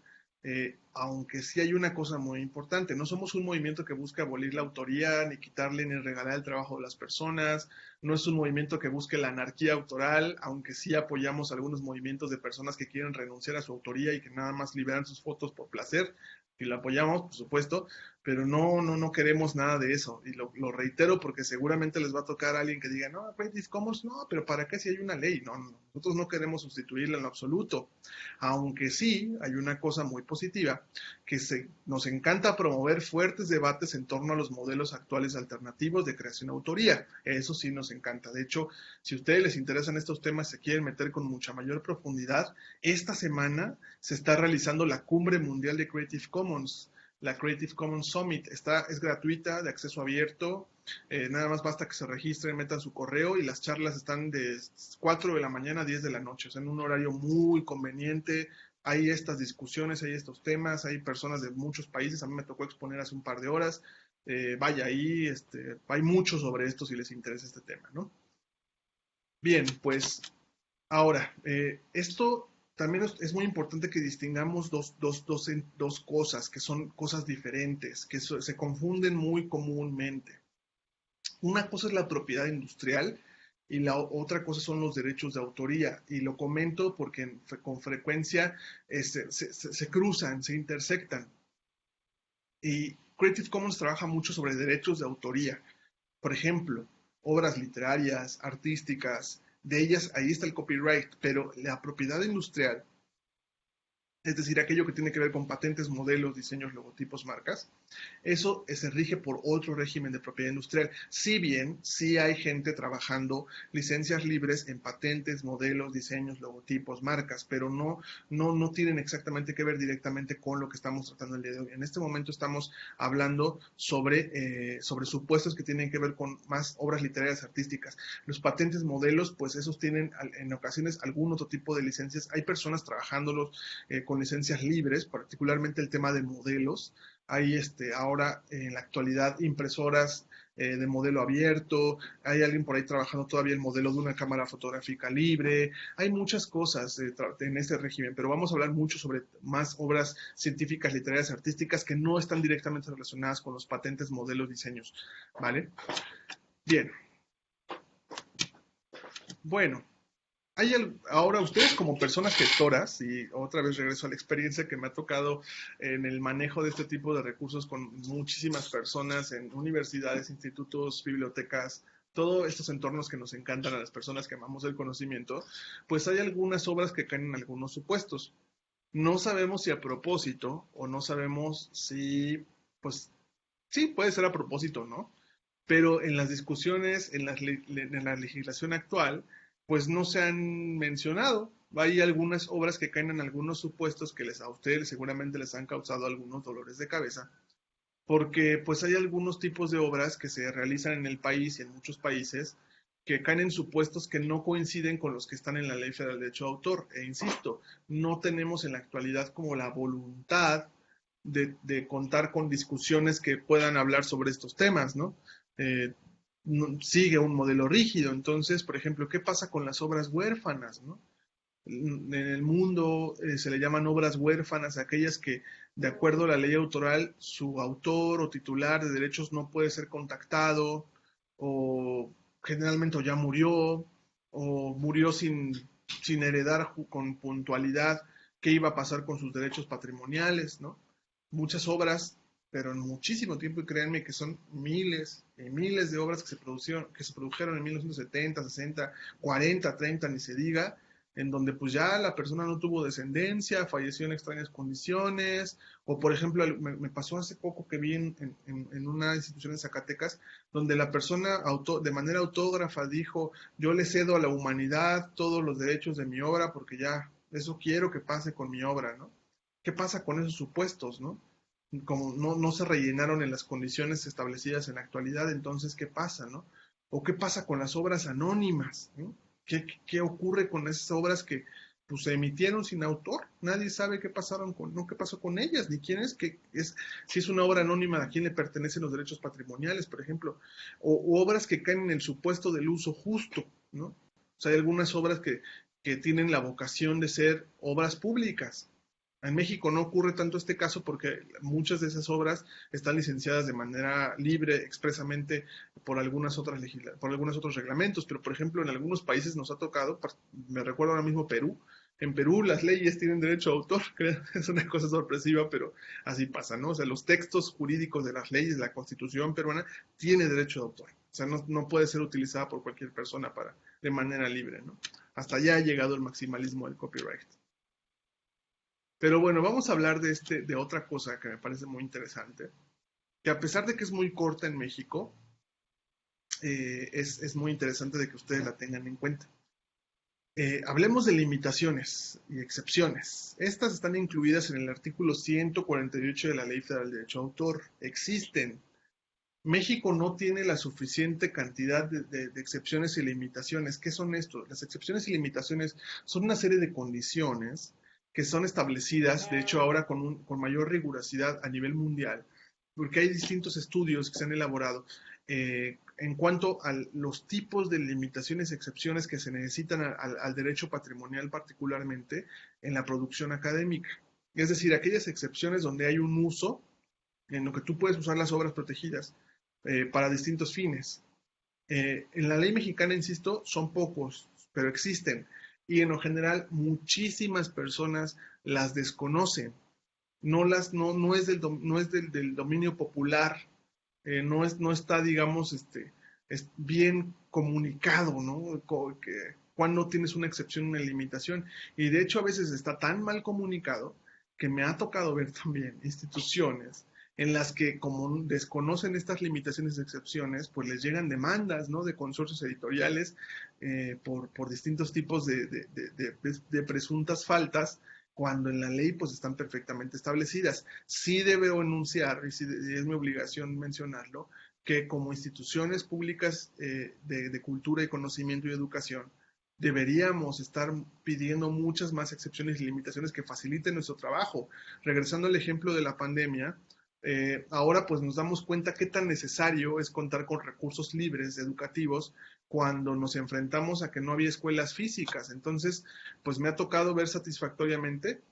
aunque sí hay una cosa muy importante, no somos un movimiento que busque abolir la autoría, ni quitarle ni regalar el trabajo de las personas, no es un movimiento que busque la anarquía autoral, aunque sí apoyamos algunos movimientos de personas que quieren renunciar a su autoría y que nada más liberan sus fotos por placer, y lo apoyamos, por supuesto, pero no queremos nada de eso, y lo reitero porque seguramente les va a tocar a alguien que diga, no, Creative Commons, no, pero ¿para qué si hay una ley? No, nosotros no queremos sustituirla en lo absoluto, aunque sí hay una cosa muy positiva, que nos encanta promover fuertes debates en torno a los modelos actuales alternativos de creación de autoría, eso sí nos encanta. De hecho, si a ustedes les interesan estos temas, se quieren meter con mucha mayor profundidad, esta semana se está realizando la Cumbre Mundial de Creative Commons, la Creative Commons Summit. Es gratuita, de acceso abierto, nada más basta que se registren, metan su correo y las charlas están de 4 de la mañana a 10 de la noche, o sea, en un horario muy conveniente. Hay estas discusiones, hay estos temas, hay personas de muchos países, a mí me tocó exponer hace un par de horas, vaya ahí, hay mucho sobre esto si les interesa este tema, ¿no? Bien, pues ahora, esto también es muy importante que distingamos dos cosas, que son cosas diferentes, que se confunden muy comúnmente. Una cosa es la propiedad industrial y la otra cosa son los derechos de autoría. Y lo comento porque con frecuencia se cruzan, se intersectan. Y Creative Commons trabaja mucho sobre derechos de autoría. Por ejemplo, obras literarias, artísticas, de ellas ahí está el copyright, pero la propiedad industrial, es decir, aquello que tiene que ver con patentes, modelos, diseños, logotipos, marcas, eso se rige por otro régimen de propiedad industrial. Si bien sí hay gente trabajando licencias libres en patentes, modelos, diseños, logotipos, marcas, pero no tienen exactamente que ver directamente con lo que estamos tratando el día de hoy. En este momento estamos hablando sobre supuestos que tienen que ver con más obras literarias artísticas. Los patentes, modelos, pues esos tienen en ocasiones algún otro tipo de licencias. Hay personas trabajándolos con licencias libres, particularmente el tema de modelos. Hay ahora en la actualidad impresoras de modelo abierto, hay alguien por ahí trabajando todavía el modelo de una cámara fotográfica libre, hay muchas cosas en este régimen, pero vamos a hablar mucho sobre más obras científicas, literarias, artísticas que no están directamente relacionadas con los patentes, modelos, diseños, ¿vale? Bien. Bueno, ahora ustedes como personas gestoras, y otra vez regreso a la experiencia que me ha tocado en el manejo de este tipo de recursos con muchísimas personas en universidades, institutos, bibliotecas, todos estos entornos que nos encantan a las personas que amamos el conocimiento, pues hay algunas obras que caen en algunos supuestos. No sabemos si a propósito o no sabemos si, pues sí, puede ser a propósito, ¿no? Pero en las discusiones, en la legislación actual, pues no se han mencionado. Hay algunas obras que caen en algunos supuestos que a ustedes seguramente les han causado algunos dolores de cabeza, porque pues hay algunos tipos de obras que se realizan en el país y en muchos países que caen en supuestos que no coinciden con los que están en la Ley Federal de Derecho de Autor. E insisto, no tenemos en la actualidad como la voluntad de contar con discusiones que puedan hablar sobre estos temas, ¿no? Eh, Sigue un modelo rígido. Entonces, por ejemplo, ¿qué pasa con las obras huérfanas, ¿no? En el mundo se le llaman obras huérfanas, aquellas que, de acuerdo a la ley autoral, su autor o titular de derechos no puede ser contactado, o generalmente o ya murió, o murió sin heredar con puntualidad qué iba a pasar con sus derechos patrimoniales, ¿no? Muchas obras, pero en muchísimo tiempo, y créanme que son miles y miles de obras que se produjeron en 1970, 60, 40, 30, ni se diga, en donde pues ya la persona no tuvo descendencia, falleció en extrañas condiciones, o por ejemplo, me pasó hace poco que vi en una institución en Zacatecas, donde la persona de manera autógrafa dijo, yo le cedo a la humanidad todos los derechos de mi obra, porque ya eso quiero que pase con mi obra, ¿no? ¿Qué pasa con esos supuestos, no? Como no se rellenaron en las condiciones establecidas en la actualidad, entonces, ¿qué pasa, no? ¿O qué pasa con las obras anónimas, ¿no? ¿Qué ocurre con esas obras que pues, se emitieron sin autor? Nadie sabe qué qué pasó con ellas, ni quién si es una obra anónima, a quién le pertenecen los derechos patrimoniales, por ejemplo, o obras que caen en el supuesto del uso justo, ¿no? O sea, hay algunas obras que tienen la vocación de ser obras públicas. En México no ocurre tanto este caso porque muchas de esas obras están licenciadas de manera libre, expresamente por por algunos otros reglamentos, pero por ejemplo en algunos países nos ha tocado, me recuerdo ahora mismo Perú, en Perú las leyes tienen derecho a autor, es una cosa sorpresiva, pero así pasa, ¿no? O sea, los textos jurídicos de las leyes, la constitución peruana, tiene derecho de autor, o sea, no puede ser utilizada por cualquier persona de manera libre, ¿no? Hasta allá ha llegado el maximalismo del copyright. Pero bueno, vamos a hablar de otra cosa que me parece muy interesante, que a pesar de que es muy corta en México, es muy interesante de que ustedes la tengan en cuenta. Hablemos de limitaciones y excepciones. Estas están incluidas en el artículo 148 de la Ley Federal de Derecho de Autor. Existen. México no tiene la suficiente cantidad de excepciones y limitaciones. ¿Qué son estos? Las excepciones y limitaciones son una serie de condiciones que son establecidas, de hecho ahora con mayor rigurosidad a nivel mundial, porque hay distintos estudios que se han elaborado en cuanto a los tipos de limitaciones y excepciones que se necesitan al derecho patrimonial particularmente en la producción académica. Es decir, aquellas excepciones donde hay un uso en lo que tú puedes usar las obras protegidas para distintos fines. En la ley mexicana, insisto, son pocos, pero existen. Y en lo general, muchísimas personas las desconocen. No es del dominio popular, no está, digamos, es bien comunicado, ¿no? Cuando tienes una excepción, una limitación. Y de hecho, a veces está tan mal comunicado que me ha tocado ver también instituciones en las que como desconocen estas limitaciones y excepciones, pues les llegan demandas, ¿no? De consorcios editoriales por distintos tipos de presuntas faltas, cuando en la ley pues están perfectamente establecidas. Sí debo enunciar, y es mi obligación mencionarlo, que como instituciones públicas de cultura y conocimiento y educación, deberíamos estar pidiendo muchas más excepciones y limitaciones que faciliten nuestro trabajo. Regresando al ejemplo de la pandemia, Ahora pues nos damos cuenta qué tan necesario es contar con recursos libres educativos cuando nos enfrentamos a que no había escuelas físicas. Entonces, pues me ha tocado ver satisfactoriamente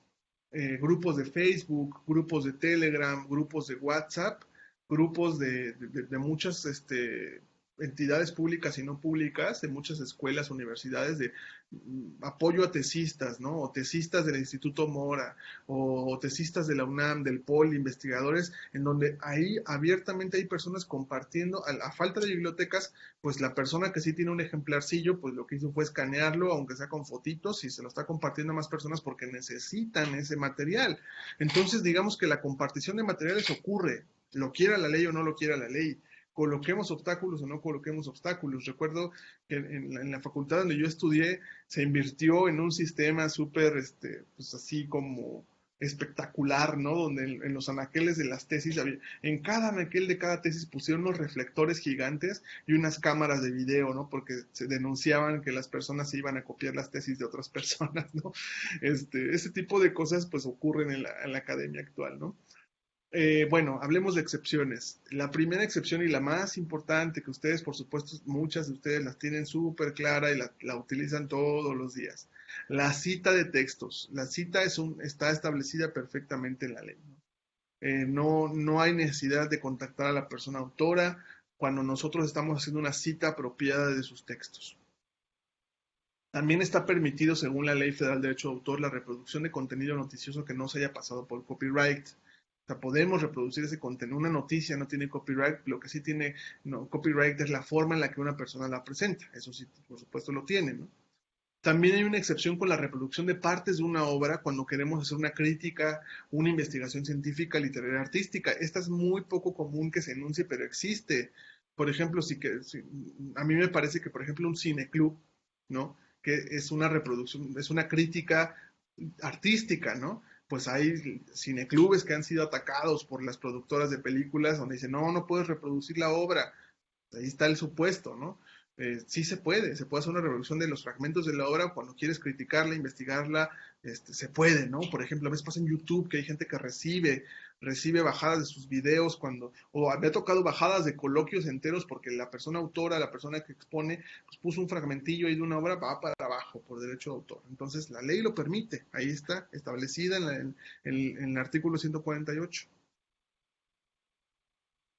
grupos de Facebook, grupos de Telegram, grupos de WhatsApp, grupos de muchas entidades públicas y no públicas, de muchas escuelas, universidades, de apoyo a tesistas, ¿no? O tesistas del Instituto Mora, o tesistas de la UNAM, del POL, investigadores, en donde ahí abiertamente hay personas compartiendo, a falta de bibliotecas, pues la persona que sí tiene un ejemplarcillo, pues lo que hizo fue escanearlo, aunque sea con fotitos, y se lo está compartiendo a más personas porque necesitan ese material. Entonces, digamos que la compartición de materiales ocurre, lo quiera la ley o no lo quiera la ley. Coloquemos obstáculos o no coloquemos obstáculos. Recuerdo que en la facultad donde yo estudié se invirtió en un sistema súper, pues así como espectacular, ¿no? Donde en los anaqueles de las tesis, en cada anaquel de cada tesis pusieron unos reflectores gigantes y unas cámaras de video, ¿no? Porque se denunciaban que las personas se iban a copiar las tesis de otras personas, ¿no? Ese tipo de cosas pues ocurren en la academia actual, ¿no? Bueno, hablemos de excepciones. La primera excepción y la más importante que ustedes, por supuesto, muchas de ustedes las tienen súper clara y la utilizan todos los días. La cita de textos. La cita está establecida perfectamente en la ley, ¿no? No hay necesidad de contactar a la persona autora cuando nosotros estamos haciendo una cita apropiada de sus textos. También está permitido, según la Ley Federal de Derecho de Autor, la reproducción de contenido noticioso que no se haya pasado por copyright. O sea, podemos reproducir ese contenido. Una noticia no tiene copyright, lo que sí tiene copyright es la forma en la que una persona la presenta. Eso sí, por supuesto, lo tiene, ¿no? También hay una excepción con la reproducción de partes de una obra cuando queremos hacer una crítica, una investigación científica, literaria, artística. Esta es muy poco común que se enuncie, pero existe. Por ejemplo, a mí me parece que, por ejemplo, un cineclub, ¿no? Que es una reproducción, es una crítica artística, ¿no? Pues hay cineclubes que han sido atacados por las productoras de películas donde dicen, no puedes reproducir la obra. Ahí está el supuesto, ¿no? Sí se puede hacer una reproducción de los fragmentos de la obra cuando quieres criticarla, investigarla, se puede, ¿no? Por ejemplo, a veces pasa en YouTube que hay gente que recibe bajadas de sus videos o me ha tocado bajadas de coloquios enteros porque la persona autora, la persona que expone, pues puso un fragmentillo ahí de una obra, va para abajo por derecho de autor. Entonces, la ley lo permite, ahí está establecida en el artículo 148.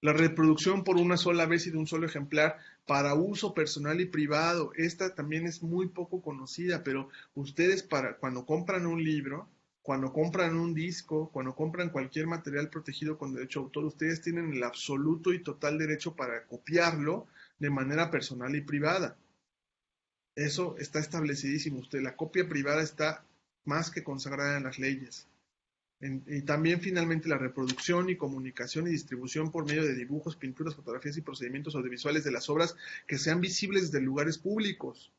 La reproducción por una sola vez y de un solo ejemplar para uso personal y privado. Esta también es muy poco conocida, pero ustedes cuando compran un libro, cuando compran un disco, cuando compran cualquier material protegido con derecho de autor, ustedes tienen el absoluto y total derecho para copiarlo de manera personal y privada. Eso está establecidísimo. La copia privada está más que consagrada en las leyes. Y también finalmente la reproducción y comunicación y distribución por medio de dibujos, pinturas, fotografías y procedimientos audiovisuales de las obras que sean visibles desde lugares públicos.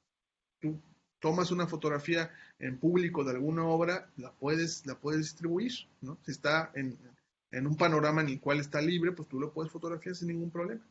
Tú tomas una fotografía en público de alguna obra, la puedes distribuir, ¿no? Si está en un panorama en el cual está libre, pues tú lo puedes fotografiar sin ningún problema.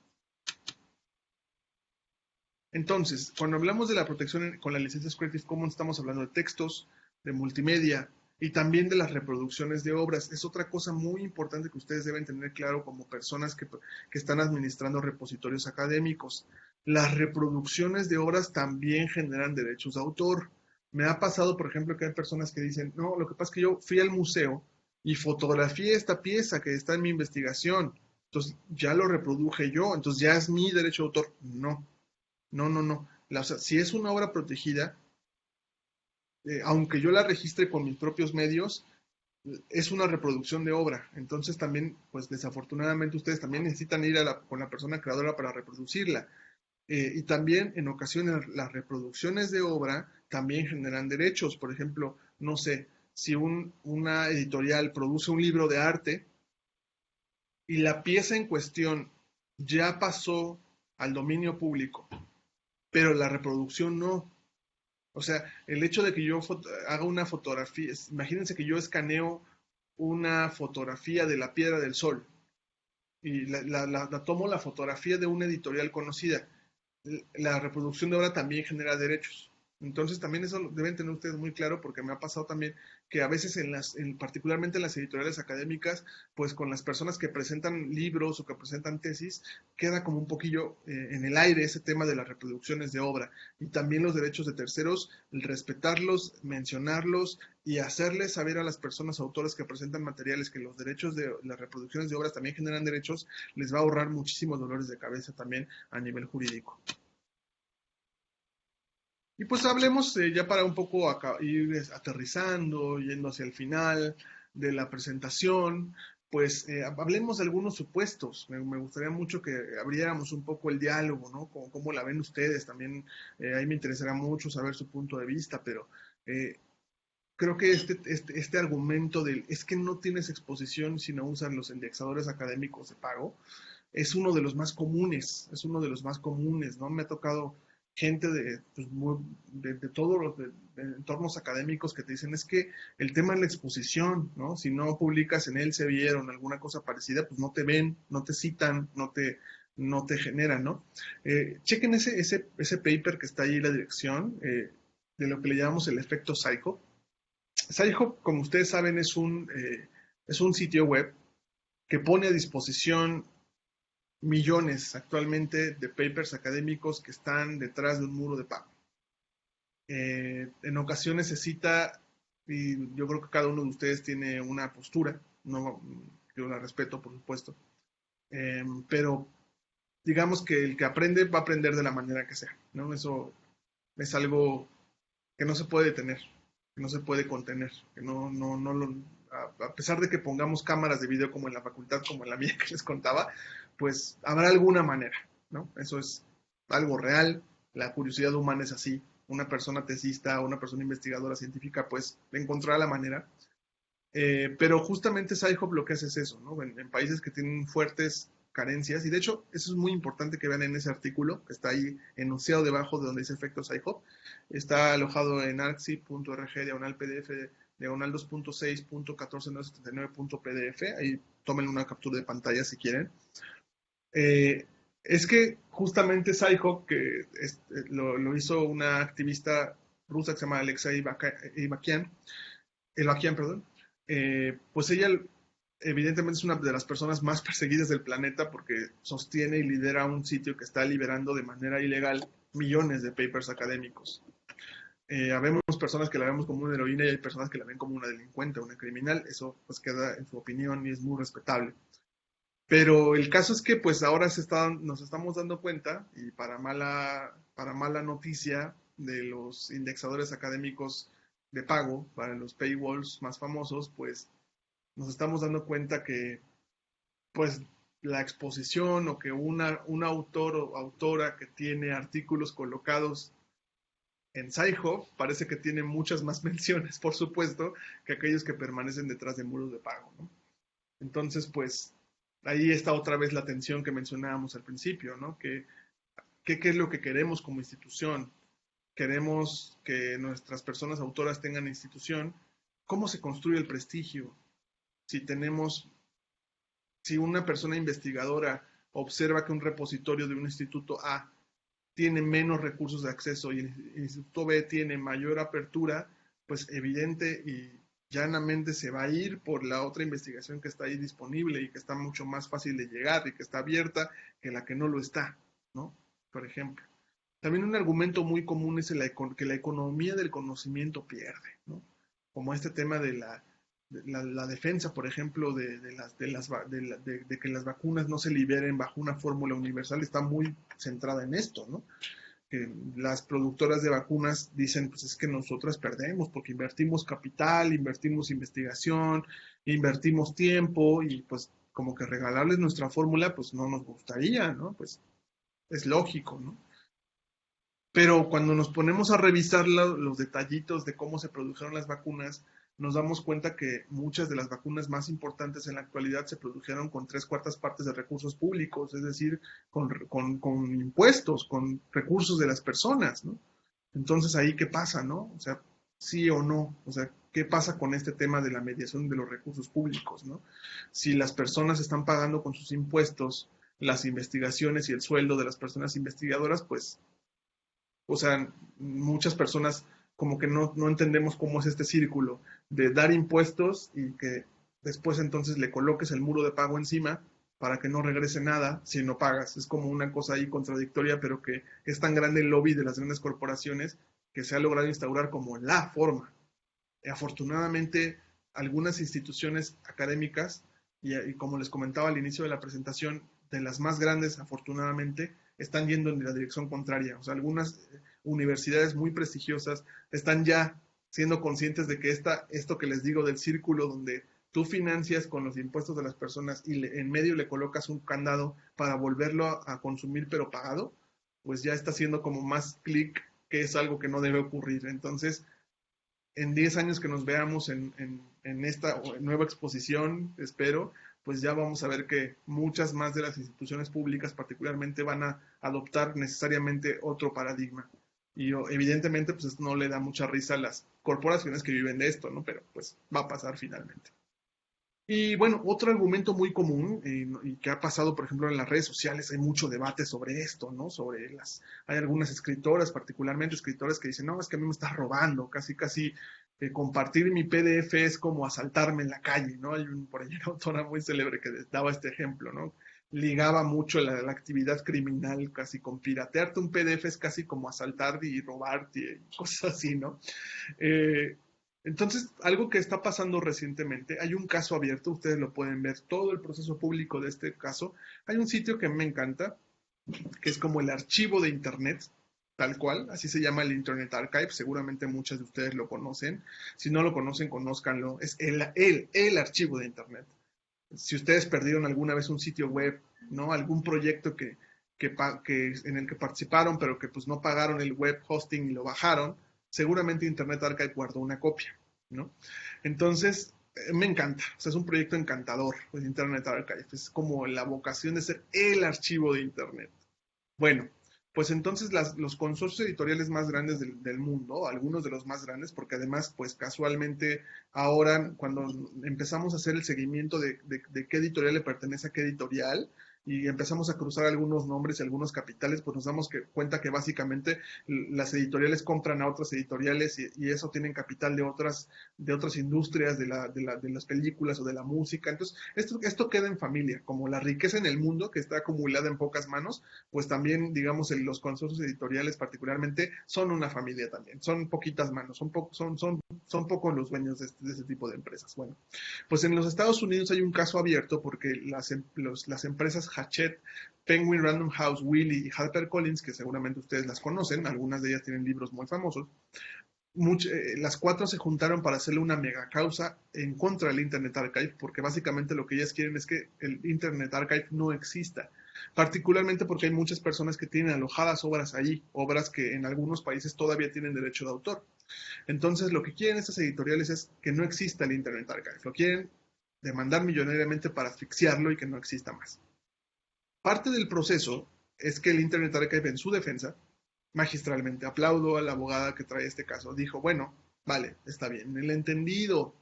Entonces, cuando hablamos de la protección con las licencias Creative Commons, estamos hablando de textos, de multimedia, y también de las reproducciones de obras. Es otra cosa muy importante que ustedes deben tener claro como personas que están administrando repositorios académicos. Las reproducciones de obras también generan derechos de autor. Me ha pasado, por ejemplo, que hay personas que dicen, no, lo que pasa es que yo fui al museo y fotografié esta pieza que está en mi investigación, entonces ya lo reproduje yo, entonces ya es mi derecho de autor. No. O sea, si es una obra protegida, aunque yo la registre con mis propios medios, es una reproducción de obra. Entonces también, pues desafortunadamente ustedes también necesitan ir con la persona creadora para reproducirla. Y también en ocasiones las reproducciones de obra también generan derechos. Por ejemplo, no sé, si una editorial produce un libro de arte y la pieza en cuestión ya pasó al dominio público, pero la reproducción no. O sea, el hecho de que yo haga una fotografía, imagínense que yo escaneo una fotografía de la Piedra del Sol y tomo la fotografía de una editorial conocida. La reproducción de obra también genera derechos. Entonces también eso lo deben tener ustedes muy claro porque me ha pasado también que a veces particularmente en las editoriales académicas, pues con las personas que presentan libros o que presentan tesis, queda como un poquillo en el aire ese tema de las reproducciones de obra y también los derechos de terceros, el respetarlos, mencionarlos y hacerles saber a las personas autoras que presentan materiales que los derechos de las reproducciones de obras también generan derechos, les va a ahorrar muchísimos dolores de cabeza también a nivel jurídico. Y pues hablemos ya para un poco ir aterrizando, yendo hacia el final de la presentación, pues hablemos de algunos supuestos. Me gustaría mucho que abriéramos un poco el diálogo, ¿no? Cómo la ven ustedes. También ahí me interesará mucho saber su punto de vista, pero creo que este argumento del es que no tienes exposición si no usan los indexadores académicos de pago, es uno de los más comunes, ¿no? Me ha tocado gente pues, de todos los de entornos académicos que te dicen es que el tema es la exposición, ¿no? Si no publicas en Elsevier o en alguna cosa parecida, pues no te ven, no te citan, no te generan, ¿no? Chequen ese paper que está ahí en la dirección, de lo que le llamamos el efecto Sci-Hop. Sci-Hop, como ustedes saben, es un sitio web que pone a disposición millones actualmente de papers académicos que están detrás de un muro de pago. En ocasiones se cita, y yo creo que cada uno de ustedes tiene una postura, no, yo la respeto, por supuesto, pero digamos que el que aprende va a aprender de la manera que sea, ¿no? Eso es algo que no se puede detener, que no se puede contener, que a pesar de que pongamos cámaras de video como en la facultad, como en la mía que les contaba, pues habrá alguna manera, ¿no? Eso es algo real, la curiosidad humana es así, una persona tesista, una persona investigadora científica, pues encontrará la manera. Pero justamente Sci-Hub lo que hace es eso, ¿no? En países que tienen fuertes carencias, y de hecho eso es muy importante que vean en ese artículo, que está ahí enunciado debajo de donde dice efecto Sci-Hub, está alojado en arxi.org, diagonal pdf, diagonal 2.6.14979.pdf, ahí tomen una captura de pantalla si quieren. Es que justamente Sci-Hub, que lo hizo una activista rusa que se llama Alexei Ivakian, perdón, pues ella evidentemente es una de las personas más perseguidas del planeta porque sostiene y lidera un sitio que está liberando de manera ilegal millones de papers académicos. Habemos personas que la vemos como una heroína y hay personas que la ven como una delincuente, una criminal, eso pues queda en su opinión y es muy respetable. Pero el caso es que pues ahora nos estamos dando cuenta, y para mala noticia de los indexadores académicos de pago, para los paywalls más famosos, pues nos estamos dando cuenta que pues la exposición o que un autor o autora que tiene artículos colocados en Sci-Hub parece que tiene muchas más menciones, por supuesto, que aquellos que permanecen detrás de muros de pago, ¿no? Entonces, pues ahí está otra vez la tensión que mencionábamos al principio, ¿no? ¿Qué es lo que queremos como institución? Queremos que nuestras personas autoras tengan institución. ¿Cómo se construye el prestigio? Si una persona investigadora observa que un repositorio de un instituto A tiene menos recursos de acceso y el instituto B tiene mayor apertura, pues evidente y llanamente se va a ir por la otra investigación que está ahí disponible y que está mucho más fácil de llegar y que está abierta que la que no lo está, ¿no? Por ejemplo. También un argumento muy común es que la economía del conocimiento pierde, ¿no? Como este tema de la defensa, por ejemplo, de que las vacunas no se liberen bajo una fórmula universal, está muy centrada en esto, ¿no? Que las productoras de vacunas dicen, pues es que nosotras perdemos porque invertimos capital, invertimos investigación, invertimos tiempo y pues como que regalarles nuestra fórmula, pues no nos gustaría, ¿no? Pues es lógico, ¿no? Pero cuando nos ponemos a revisar los detallitos de cómo se produjeron las vacunas, nos damos cuenta que muchas de las vacunas más importantes en la actualidad se produjeron con 3/4 partes de recursos públicos, es decir, con impuestos, con recursos de las personas, ¿no? Entonces ahí, ¿qué pasa, no? O sea, sí o no, o sea, ¿qué pasa con este tema de la mediación de los recursos públicos, no? Si las personas están pagando con sus impuestos las investigaciones y el sueldo de las personas investigadoras, pues O sea, muchas personas como que no entendemos cómo es este círculo de dar impuestos y que después entonces le coloques el muro de pago encima para que no regrese nada si no pagas. Es como una cosa ahí contradictoria, pero que es tan grande el lobby de las grandes corporaciones que se ha logrado instaurar como la forma. Afortunadamente, algunas instituciones académicas, y como les comentaba al inicio de la presentación, de las más grandes, afortunadamente, están yendo en la dirección contraria. O sea, algunas universidades muy prestigiosas están ya siendo conscientes de que esto que les digo del círculo donde tú financias con los impuestos de las personas y en medio le colocas un candado para volverlo a consumir pero pagado, pues ya está haciendo como más clic que es algo que no debe ocurrir. Entonces, en 10 años que nos veamos en esta nueva exposición, espero, pues ya vamos a ver que muchas más de las instituciones públicas particularmente van a adoptar necesariamente otro paradigma. Y evidentemente, pues esto no le da mucha risa a las corporaciones que viven de esto, ¿no? Pero pues va a pasar finalmente. Y bueno, otro argumento muy común y que ha pasado, por ejemplo, en las redes sociales, hay mucho debate sobre esto, ¿no? Hay algunas escritoras, particularmente escritoras, que dicen, no, es que a mí me estás robando, casi compartir mi PDF es como asaltarme en la calle, ¿no? Por ahí una autora muy célebre que daba este ejemplo, ¿no? Ligaba mucho la actividad criminal casi con piratearte un PDF es casi como asaltar y robarte, y cosas así, ¿no? Eh, entonces, algo que está pasando recientemente, hay un caso abierto, ustedes lo pueden ver, todo el proceso público de este caso. Hay un sitio que me encanta, que es como el archivo de Internet, tal cual, así se llama el Internet Archive, seguramente muchos de ustedes lo conocen. Si no lo conocen, conózcanlo, es el archivo de Internet. Si ustedes perdieron alguna vez un sitio web, ¿no? Algún proyecto en el que participaron, pero que pues no pagaron el web hosting y lo bajaron, seguramente Internet Archive guardó una copia, ¿no? Entonces, me encanta, o sea, es un proyecto encantador, pues Internet Archive, es como la vocación de ser el archivo de Internet. Bueno, pues entonces los consorcios editoriales más grandes del mundo, algunos de los más grandes, porque además, pues casualmente ahora cuando empezamos a hacer el seguimiento de qué editorial le pertenece a qué editorial, y empezamos a cruzar algunos nombres y algunos capitales, pues nos damos cuenta que básicamente las editoriales compran a otras editoriales y eso tienen capital de otras industrias, de las películas o de la música. Entonces, esto queda en familia, como la riqueza en el mundo que está acumulada en pocas manos, pues también, digamos, los consorcios editoriales particularmente son una familia también, son poquitas manos, son pocos los dueños de este tipo de empresas. Bueno, pues en los Estados Unidos hay un caso abierto porque las empresas Hachette, Penguin Random House, Wiley y HarperCollins, que seguramente ustedes las conocen, algunas de ellas tienen libros muy famosos, las cuatro se juntaron para hacerle una mega causa en contra del Internet Archive, porque básicamente lo que ellas quieren es que el Internet Archive no exista, particularmente porque hay muchas personas que tienen alojadas obras allí, obras que en algunos países todavía tienen derecho de autor. Entonces, lo que quieren estas editoriales es que no exista el Internet Archive, lo quieren demandar millonariamente para asfixiarlo y que no exista más. Parte del proceso es que el Internet Archive, en su defensa, magistralmente, aplaudo a la abogada que trae este caso, dijo, bueno, vale, está bien, en el entendido,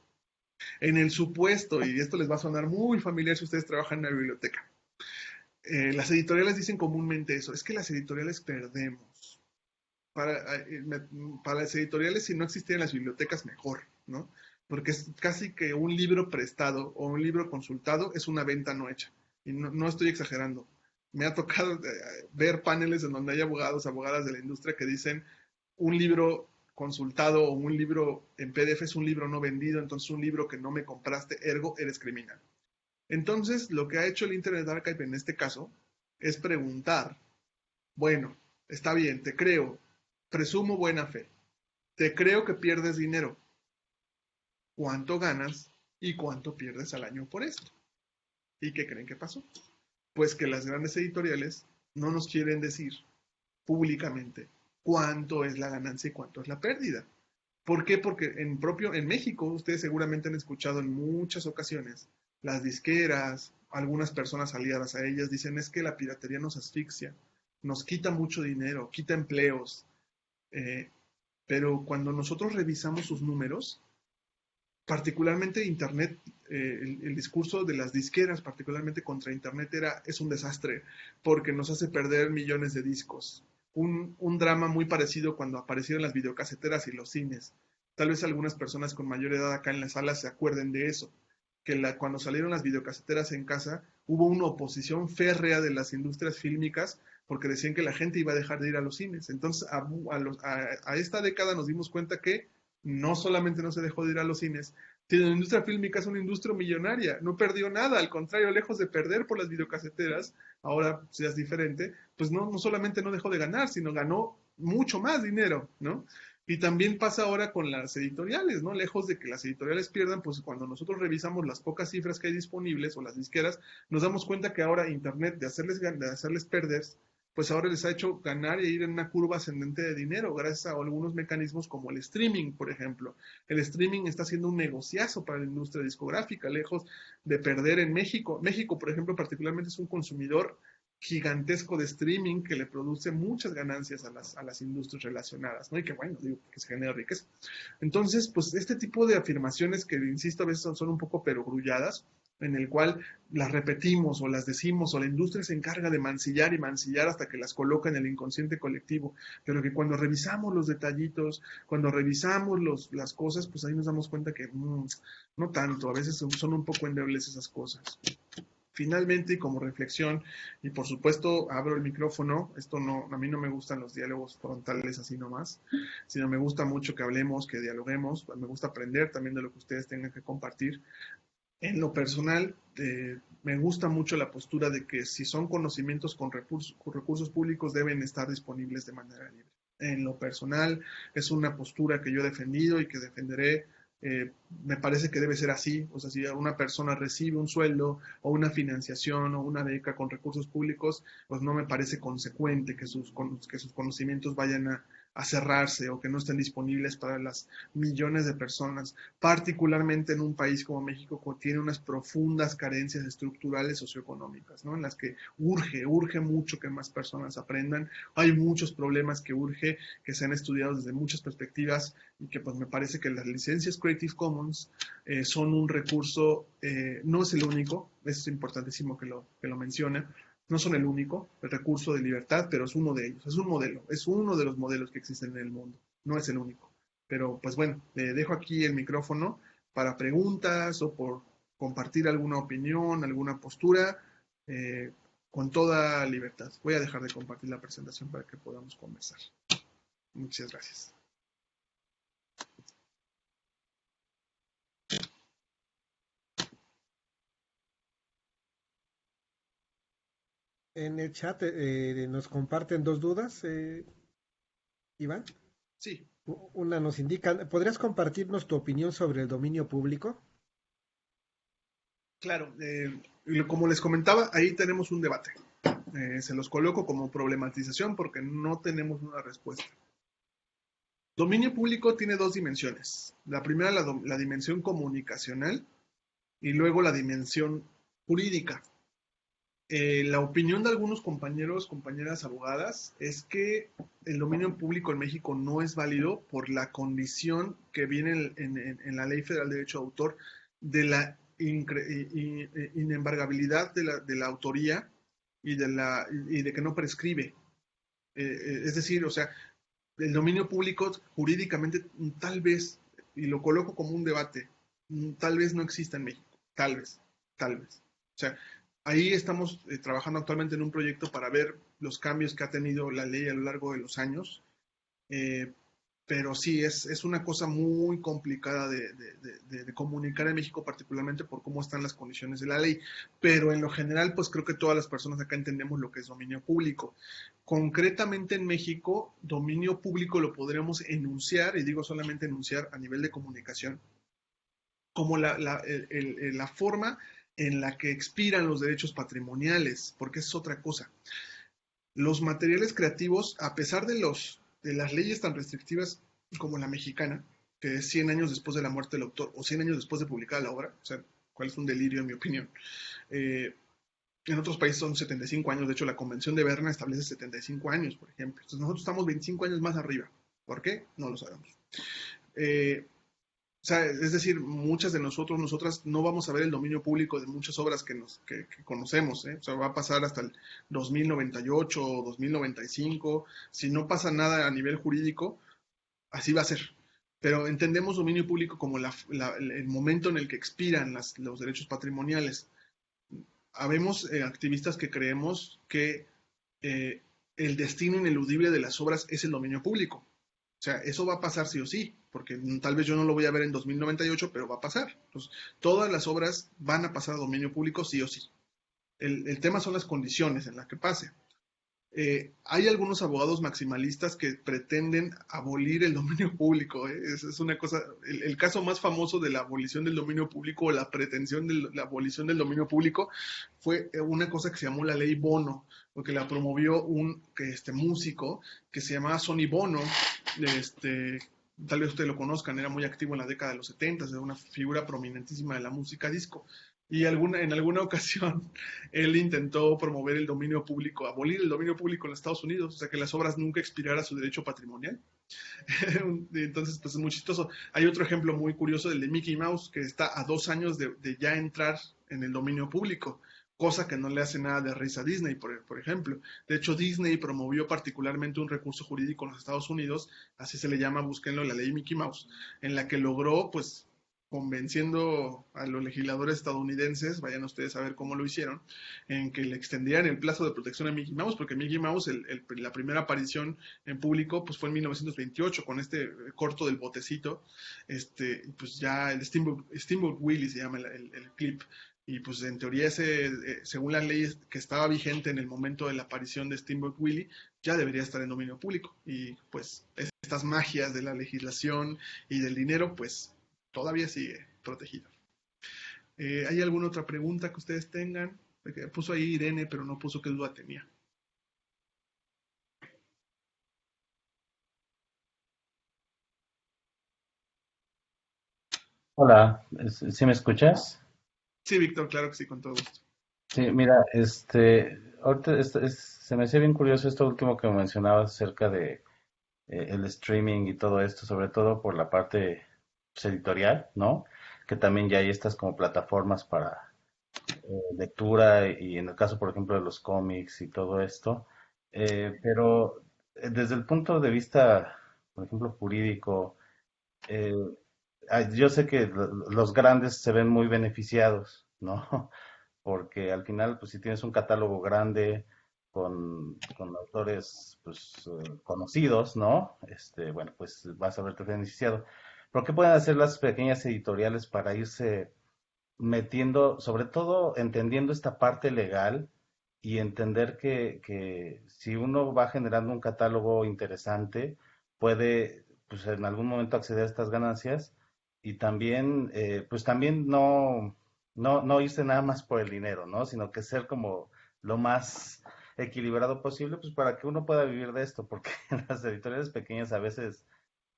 en el supuesto, y esto les va a sonar muy familiar si ustedes trabajan en la biblioteca. Las editoriales dicen comúnmente eso, es que las editoriales perdemos. Para las editoriales, si no existieran las bibliotecas, mejor, ¿no? Porque es casi que un libro prestado o un libro consultado es una venta no hecha. Y no estoy exagerando. Me ha tocado ver paneles en donde hay abogadas de la industria que dicen un libro consultado o un libro en PDF es un libro no vendido, entonces un libro que no me compraste, ergo eres criminal. Entonces, lo que ha hecho el Internet Archive en este caso es preguntar, bueno, está bien, te creo, presumo buena fe, te creo que pierdes dinero, ¿cuánto ganas y cuánto pierdes al año por esto? ¿Y qué creen que pasó? Pues que las grandes editoriales no nos quieren decir públicamente cuánto es la ganancia y cuánto es la pérdida. ¿Por qué? Porque en México, ustedes seguramente han escuchado en muchas ocasiones, las disqueras, algunas personas aliadas a ellas dicen es que la piratería nos asfixia, nos quita mucho dinero, quita empleos, pero cuando nosotros revisamos sus números, particularmente Internet, el discurso de las disqueras, particularmente contra Internet, es un desastre, porque nos hace perder millones de discos, un drama muy parecido cuando aparecieron las videocaseteras y los cines. Tal vez algunas personas con mayor edad acá en la sala se acuerden de eso, que cuando salieron las videocaseteras en casa hubo una oposición férrea de las industrias fílmicas porque decían que la gente iba a dejar de ir a los cines. Entonces a esta década nos dimos cuenta que no solamente no se dejó de ir a los cines, sino la industria fílmica es una industria millonaria, no perdió nada, al contrario, lejos de perder por las videocaseteras, ahora si es diferente, pues no solamente no dejó de ganar, sino ganó mucho más dinero, ¿no? Y también pasa ahora con las editoriales, ¿no? Lejos de que las editoriales pierdan, pues cuando nosotros revisamos las pocas cifras que hay disponibles o las disqueras, nos damos cuenta que ahora Internet, de hacerles perder, pues ahora les ha hecho ganar e ir en una curva ascendente de dinero gracias a algunos mecanismos como el streaming, por ejemplo. El streaming está siendo un negociazo para la industria discográfica, lejos de perder en México. México, por ejemplo, particularmente es un consumidor gigantesco de streaming que le produce muchas ganancias a las industrias relacionadas, ¿no? Y que bueno, digo, que se genera riqueza. Entonces, pues este tipo de afirmaciones que, insisto, a veces son un poco perogrulladas, en el cual las repetimos o las decimos o la industria se encarga de mancillar y mancillar hasta que las coloca en el inconsciente colectivo, pero que cuando revisamos los detallitos, cuando revisamos las cosas, pues ahí nos damos cuenta que no tanto, a veces son un poco endebles esas cosas. Finalmente, y como reflexión, y por supuesto abro el micrófono, a mí no me gustan los diálogos frontales así nomás, sino me gusta mucho que hablemos, que dialoguemos, me gusta aprender también de lo que ustedes tengan que compartir. En lo personal, me gusta mucho la postura de que si son conocimientos con recursos públicos deben estar disponibles de manera libre. En lo personal, es una postura que yo he defendido y que defenderé. Me parece que debe ser así, o sea, si una persona recibe un sueldo o una financiación o una beca con recursos públicos, pues no me parece consecuente que sus conocimientos vayan a cerrarse o que no estén disponibles para las millones de personas, particularmente en un país como México que tiene unas profundas carencias estructurales socioeconómicas, ¿no? En las que urge mucho que más personas aprendan. Hay muchos problemas que urge que sean estudiados desde muchas perspectivas y que pues me parece que las licencias Creative Commons son un recurso, no es el único, es importantísimo que lo mencione, no son el único el recurso de libertad, pero es uno de ellos, es un modelo, es uno de los modelos que existen en el mundo, no es el único. Pero pues bueno, dejo aquí el micrófono para preguntas o por compartir alguna opinión, alguna postura, con toda libertad. Voy a dejar de compartir la presentación para que podamos conversar. Muchas gracias. En el chat nos comparten dos dudas, Iván. Sí. Una nos indica, ¿podrías compartirnos tu opinión sobre el dominio público? Claro, como les comentaba, ahí tenemos un debate. Se los coloco como problematización porque no tenemos una respuesta. Dominio público tiene dos dimensiones. La primera, la dimensión comunicacional y luego la dimensión jurídica. La opinión de algunos compañeros, compañeras abogadas, es que el dominio público en México no es válido por la condición que viene en la Ley Federal de Derecho de Autor de la inembargabilidad de la autoría y de que no prescribe. Es decir, o sea, el dominio público jurídicamente tal vez, y lo coloco como un debate, tal vez no exista en México, tal vez. O sea, ahí estamos trabajando actualmente en un proyecto para ver los cambios que ha tenido la ley a lo largo de los años, pero sí, es una cosa muy complicada de comunicar en México, particularmente por cómo están las condiciones de la ley, pero en lo general, pues creo que todas las personas acá entendemos lo que es dominio público. Concretamente en México, dominio público lo podríamos enunciar, y digo solamente enunciar a nivel de comunicación, como la forma en la que expiran los derechos patrimoniales, porque es otra cosa. Los materiales creativos, a pesar de las leyes tan restrictivas como la mexicana, que es 100 años después de la muerte del autor o 100 años después de publicar la obra, o sea, cuál es un delirio en mi opinión. En otros países son 75 años, de hecho la Convención de Berna establece 75 años, por ejemplo. Entonces nosotros estamos 25 años más arriba. ¿Por qué? No lo sabemos. O sea, es decir, muchas de nosotras no vamos a ver el dominio público de muchas obras que conocemos, ¿eh? O sea, va a pasar hasta el 2098 o 2095. Si no pasa nada a nivel jurídico, así va a ser. Pero entendemos dominio público como el momento en el que expiran los derechos patrimoniales. Habemos activistas que creemos que eh, el destino ineludible de las obras es el dominio público. O sea, eso va a pasar sí o sí, porque tal vez yo no lo voy a ver en 2098, pero va a pasar. Entonces, todas las obras van a pasar a dominio público sí o sí. El tema son las condiciones en las que pase. Hay algunos abogados maximalistas que pretenden abolir el dominio público. Es una cosa, el caso más famoso de la abolición del dominio público o la pretensión de la abolición del dominio público fue una cosa que se llamó la ley Bono, porque la promovió un músico que se llamaba Sonny Bono. Tal vez ustedes lo conozcan, era muy activo en la década de los 70, era una figura prominentísima de la música disco. Y en alguna ocasión él intentó promover el dominio público, abolir el dominio público en los Estados Unidos, o sea que las obras nunca expirara su derecho patrimonial. Entonces, pues es muy chistoso. Hay otro ejemplo muy curioso, el de Mickey Mouse, que está a 2 años de ya entrar en el dominio público, cosa que no le hace nada de risa a Disney, por ejemplo. De hecho, Disney promovió particularmente un recurso jurídico en los Estados Unidos, así se le llama, búsquenlo, la ley Mickey Mouse, en la que logró, pues, convenciendo a los legisladores estadounidenses, vayan ustedes a ver cómo lo hicieron, en que le extendieran el plazo de protección a Mickey Mouse, porque Mickey Mouse, la primera aparición en público, pues fue en 1928, con este corto del botecito, pues ya el Steamboat Willie se llama el clip, y pues en teoría según las leyes que estaba vigente en el momento de la aparición de Steamboat Willie, ya debería estar en dominio público, y pues estas magias de la legislación y del dinero, pues todavía sigue protegido. ¿Hay alguna otra pregunta que ustedes tengan? Porque puso ahí Irene, pero no puso qué duda tenía. Hola, ¿sí me escuchas? Sí, Víctor, claro que sí, con todo gusto. Sí, mira, ahorita se me hacía bien curioso esto último que mencionabas acerca de el streaming y todo esto, sobre todo por la parte pues, editorial, ¿no? Que también ya hay estas como plataformas para lectura y en el caso, por ejemplo, de los cómics y todo esto. Pero desde el punto de vista, por ejemplo, jurídico, eh, yo sé que los grandes se ven muy beneficiados, ¿no? Porque al final, pues si tienes un catálogo grande con autores, pues conocidos, ¿no? Bueno, pues vas a verte beneficiado. Pero ¿qué pueden hacer las pequeñas editoriales para irse metiendo, sobre todo entendiendo esta parte legal y entender que si uno va generando un catálogo interesante, puede, pues en algún momento acceder a estas ganancias y también, pues también no irse nada más por el dinero, ¿no? Sino que ser como lo más equilibrado posible, pues para que uno pueda vivir de esto, porque en las editoriales pequeñas a veces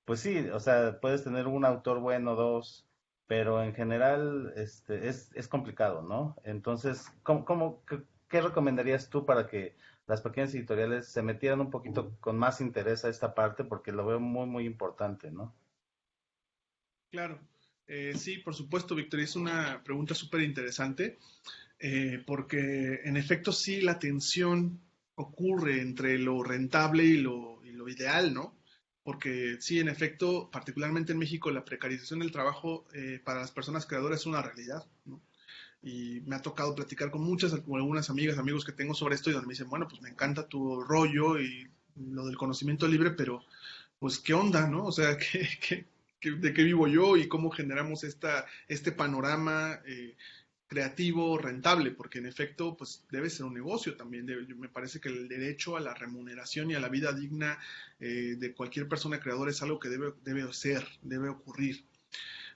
pues sí, o sea, puedes tener un autor bueno, dos, pero en general es complicado, ¿no? Entonces, qué recomendarías tú para que las pequeñas editoriales se metieran un poquito con más interés a esta parte? Porque lo veo muy, muy importante, ¿no? Claro, sí, por supuesto, Víctor, es una pregunta súper interesante, porque en efecto sí la tensión ocurre entre lo rentable y lo ideal, ¿no? Porque sí, en efecto, particularmente en México, la precarización del trabajo para las personas creadoras es una realidad, ¿no? Y me ha tocado platicar con algunas amigas, amigos que tengo sobre esto y donde me dicen, bueno, pues me encanta tu rollo y lo del conocimiento libre, pero pues qué onda, ¿no? O sea, de qué vivo yo y cómo generamos este panorama creativo, rentable, porque en efecto, pues debe ser un negocio también. Me parece que el derecho a la remuneración y a la vida digna de cualquier persona creadora es algo que debe ser, debe ocurrir.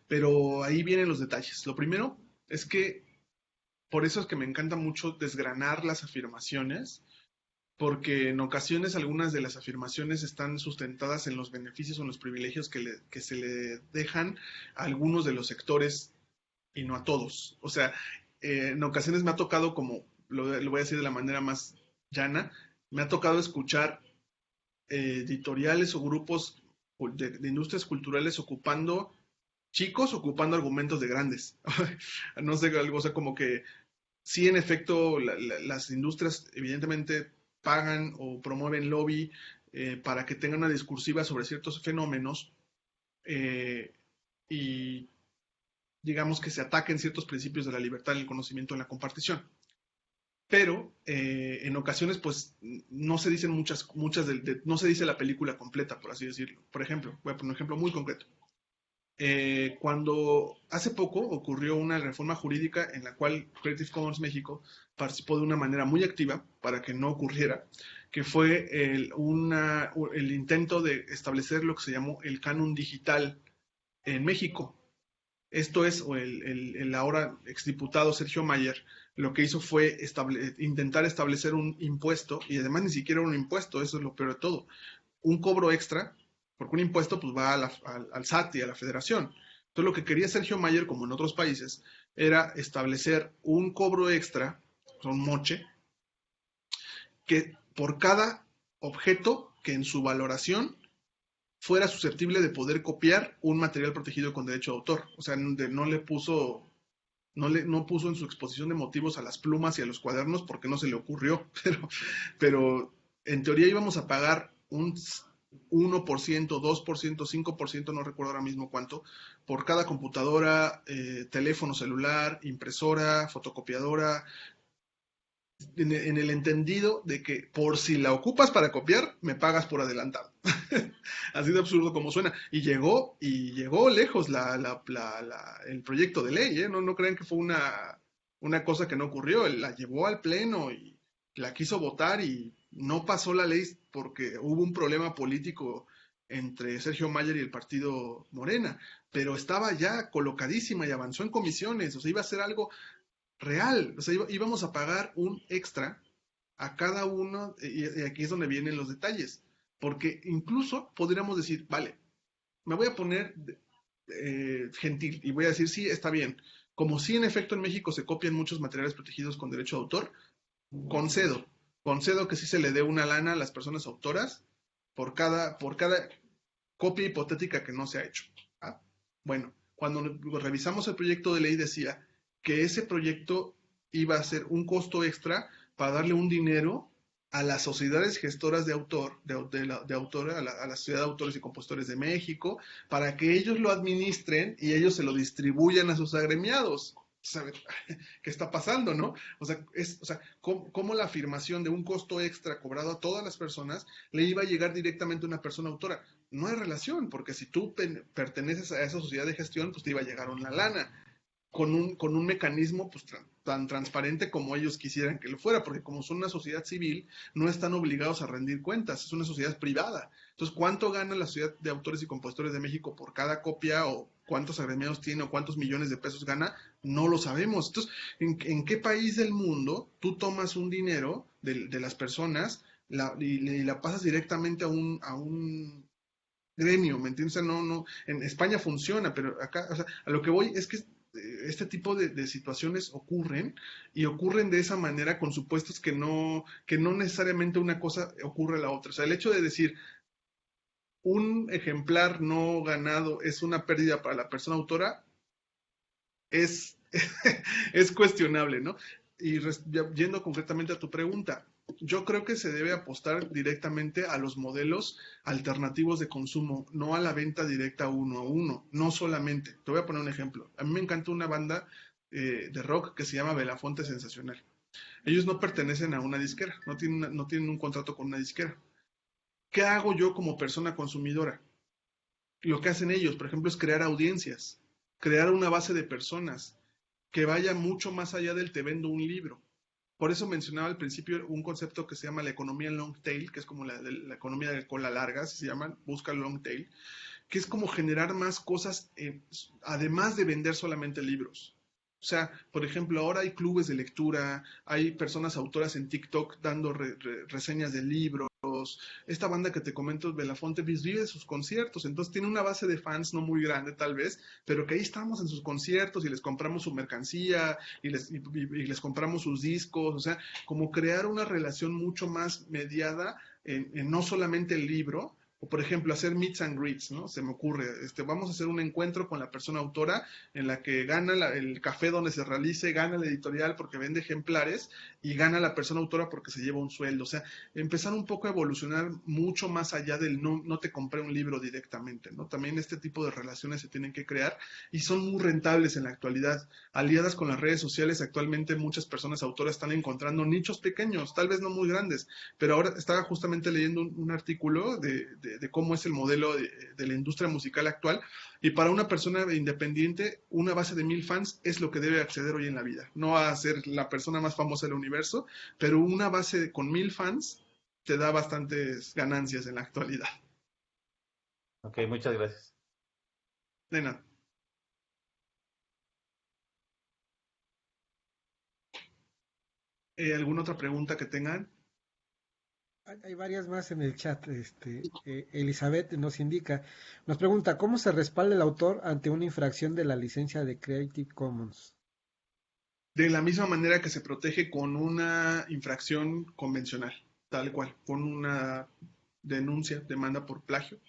Pero ahí vienen los detalles. Lo primero es que por eso es que me encanta mucho desgranar las afirmaciones, porque en ocasiones algunas de las afirmaciones están sustentadas en los beneficios o en los privilegios que se le dejan a algunos de los sectores y no a todos. O sea, en ocasiones me ha tocado, como lo voy a decir de la manera más llana, me ha tocado escuchar editoriales o grupos de industrias culturales ocupando chicos ocupando argumentos de grandes. No sé, algo, o sea, como que sí, en efecto, las industrias evidentemente pagan o promueven lobby para que tengan una discursiva sobre ciertos fenómenos eh, y digamos que se ataquen ciertos principios de la libertad, el conocimiento, en la compartición. Pero en ocasiones, pues, no se dicen no se dice la película completa, por así decirlo. Por ejemplo, voy a poner un ejemplo muy concreto. Cuando hace poco ocurrió una reforma jurídica en la cual Creative Commons México participó de una manera muy activa para que no ocurriera, que fue el intento de establecer lo que se llamó el canon digital en México. Esto es, o el ahora exdiputado Sergio Mayer, lo que hizo fue intentar establecer un impuesto, y además ni siquiera un impuesto, eso es lo peor de todo, un cobro extra, porque un impuesto pues va al SAT y a la federación. Entonces lo que quería Sergio Mayer, como en otros países, era establecer un cobro extra, un moche, que por cada objeto que en su valoración fuera susceptible de poder copiar un material protegido con derecho de autor. O sea, no puso en su exposición de motivos a las plumas y a los cuadernos porque no se le ocurrió, pero en teoría íbamos a pagar un 1%, 2%, 5%, no recuerdo ahora mismo cuánto, por cada computadora, teléfono celular, impresora, fotocopiadora, en el entendido de que por si la ocupas para copiar, me pagas por adelantado. Así de absurdo como suena. Y llegó lejos el proyecto de ley, ¿eh? No crean que fue una cosa que no ocurrió. Él la llevó al pleno y la quiso votar y no pasó la ley porque hubo un problema político entre Sergio Mayer y el partido Morena, pero estaba ya colocadísima y avanzó en comisiones, o sea, iba a ser algo real, o sea, íbamos a pagar un extra a cada uno, y aquí es donde vienen los detalles, porque incluso podríamos decir, vale, me voy a poner gentil y voy a decir, sí, está bien, como sí en efecto en México se copian muchos materiales protegidos con derecho de autor, concedo, concedo que sí se le dé una lana a las personas autoras por cada copia hipotética que no se ha hecho. ¿Ah? Bueno, cuando revisamos el proyecto de ley decía que ese proyecto iba a ser un costo extra para darle un dinero a las sociedades gestoras de autor, de autor a la Sociedad de Autores y Compositores de México, para que ellos lo administren y ellos se lo distribuyan a sus agremiados. ¿Sabe qué está pasando, no? O sea, ¿cómo la afirmación de un costo extra cobrado a todas las personas le iba a llegar directamente a una persona autora? No hay relación, porque si tú perteneces a esa sociedad de gestión, pues te iba a llegar una lana con un mecanismo pues, tan transparente como ellos quisieran que lo fuera, porque como son una sociedad civil, no están obligados a rendir cuentas, es una sociedad privada. Entonces, ¿cuánto gana la Sociedad de Autores y Compositores de México por cada copia o cuántos agremiados tiene o cuántos millones de pesos gana? No lo sabemos. Entonces, ¿en qué país del mundo tú tomas un dinero de las personas y la pasas directamente a un gremio? ¿Me entiendes? O sea, no, en España funciona, pero acá, o sea, a lo que voy es que este tipo de situaciones ocurren y ocurren de esa manera con supuestos que no necesariamente una cosa ocurre a la otra. O sea, el hecho de decir un ejemplar no ganado es una pérdida para la persona autora es, es cuestionable, ¿no? Y yendo concretamente a tu pregunta, yo creo que se debe apostar directamente a los modelos alternativos de consumo, no a la venta directa uno a uno, no solamente. Te voy a poner un ejemplo. A mí me encanta una banda de rock que se llama Belafonte Sensacional. Ellos no pertenecen a una disquera, no tienen un contrato con una disquera. ¿Qué hago yo como persona consumidora? Lo que hacen ellos, por ejemplo, es crear audiencias, crear una base de personas que vaya mucho más allá del te vendo un libro. Por eso mencionaba al principio un concepto que se llama la economía long tail, que es como la economía de cola larga, si se llaman, busca el long tail, que es como generar más cosas, además de vender solamente libros. O sea, por ejemplo, ahora hay clubes de lectura, hay personas autoras en TikTok dando reseñas de libros. Esta banda que te comento, Belafonte, vive de sus conciertos, entonces tiene una base de fans no muy grande tal vez, pero que ahí estamos en sus conciertos y les compramos su mercancía y les compramos sus discos, o sea, como crear una relación mucho más mediada en no solamente el libro, O, por ejemplo, hacer meets and greets, ¿no? Se me ocurre, vamos a hacer un encuentro con la persona autora en la que gana el café donde se realice, gana la editorial porque vende ejemplares y gana la persona autora porque se lleva un sueldo. O sea, empezar un poco a evolucionar mucho más allá del no te compré un libro directamente, ¿no? También este tipo de relaciones se tienen que crear y son muy rentables en la actualidad. Aliadas con las redes sociales, actualmente muchas personas autoras están encontrando nichos pequeños, tal vez no muy grandes, pero ahora estaba justamente leyendo un artículo de cómo es el modelo de la industria musical actual, y para una persona independiente, una base de 1000 fans es lo que debe acceder hoy en la vida. No a ser la persona más famosa del universo, pero una base con 1000 fans te da bastantes ganancias en la actualidad. Ok, muchas gracias. De nada. ¿Alguna otra pregunta que tengan? Hay varias más en el chat. Elizabeth nos indica, nos pregunta, ¿cómo se respalda el autor ante una infracción de la licencia de Creative Commons? De la misma manera que se protege con una infracción convencional, tal cual, con una denuncia, demanda por plagio,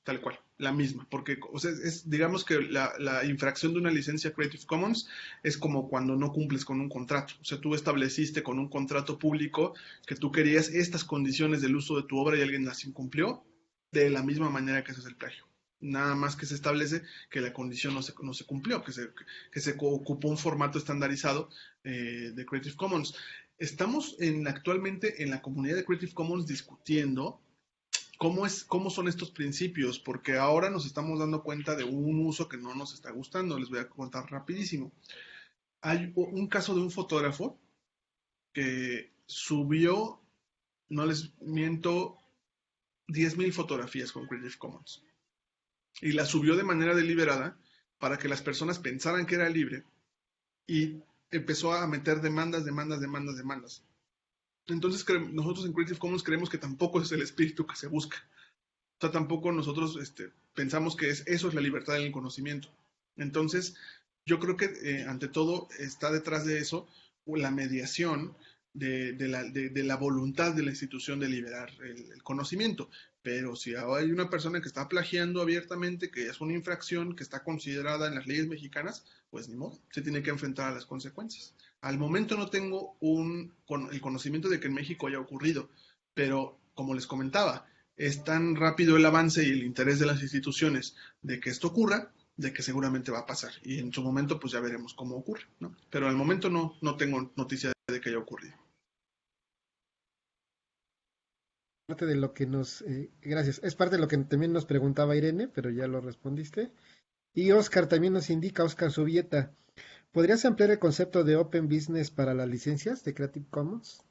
tal cual, la misma, porque o sea, digamos que la infracción de una licencia Creative Commons es como cuando no cumples con un contrato. O sea, tú estableciste con un contrato público que tú querías estas condiciones del uso de tu obra y alguien las incumplió, de la misma manera que eso es el plagio. Nada más que se establece que la condición no se cumplió, que se ocupó un formato estandarizado de Creative Commons. Estamos actualmente en la comunidad de Creative Commons discutiendo cómo son estos principios, porque ahora nos estamos dando cuenta de un uso que no nos está gustando. Les voy a contar rapidísimo. Hay un caso de un fotógrafo que subió, no les miento, 10,000 fotografías con Creative Commons. Y las subió de manera deliberada para que las personas pensaran que era libre y empezó a meter demandas. Entonces nosotros en Creative Commons creemos que tampoco es el espíritu que se busca. O sea, tampoco nosotros pensamos que eso es la libertad del conocimiento. Entonces, yo creo que ante todo está detrás de eso la mediación de la voluntad de la institución de liberar el conocimiento. Pero si hay una persona que está plagiando abiertamente, que es una infracción que está considerada en las leyes mexicanas, pues ni modo, se tiene que enfrentar a las consecuencias. Al momento no tengo el conocimiento de que en México haya ocurrido, pero como les comentaba, es tan rápido el avance y el interés de las instituciones de que esto ocurra, de que seguramente va a pasar. Y en su momento, pues ya veremos cómo ocurre, ¿no? Pero al momento no tengo noticia de que haya ocurrido. Parte de lo que gracias, es parte de lo que también nos preguntaba Irene, pero ya lo respondiste. Y Oscar también nos indica, Oscar Subieta, ¿podrías ampliar el concepto de Open Business para las licencias de Creative Commons?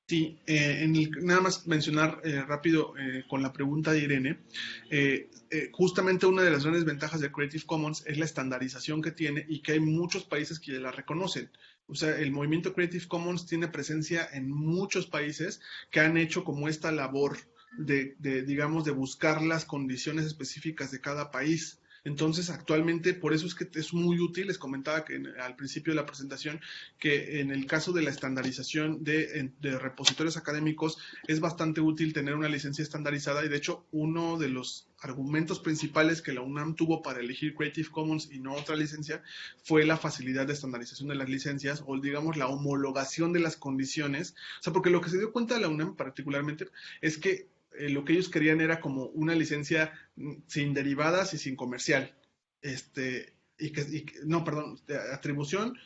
Sí, nada más mencionar rápido con la pregunta de Irene, justamente una de las grandes ventajas de Creative Commons es la estandarización que tiene y que hay muchos países que la reconocen. O sea, el movimiento Creative Commons tiene presencia en muchos países que han hecho como esta labor digamos, de buscar las condiciones específicas de cada país. Entonces, actualmente, por eso es que es muy útil, les comentaba que al principio de la presentación, que en el caso de la estandarización de repositorios académicos, es bastante útil tener una licencia estandarizada y de hecho, uno de los argumentos principales que la UNAM tuvo para elegir Creative Commons y no otra licencia fue la facilidad de estandarización de las licencias o digamos la homologación de las condiciones. O sea, porque lo que se dio cuenta de la UNAM particularmente es que lo que ellos querían era como una licencia sin derivadas y sin comercial. Atribución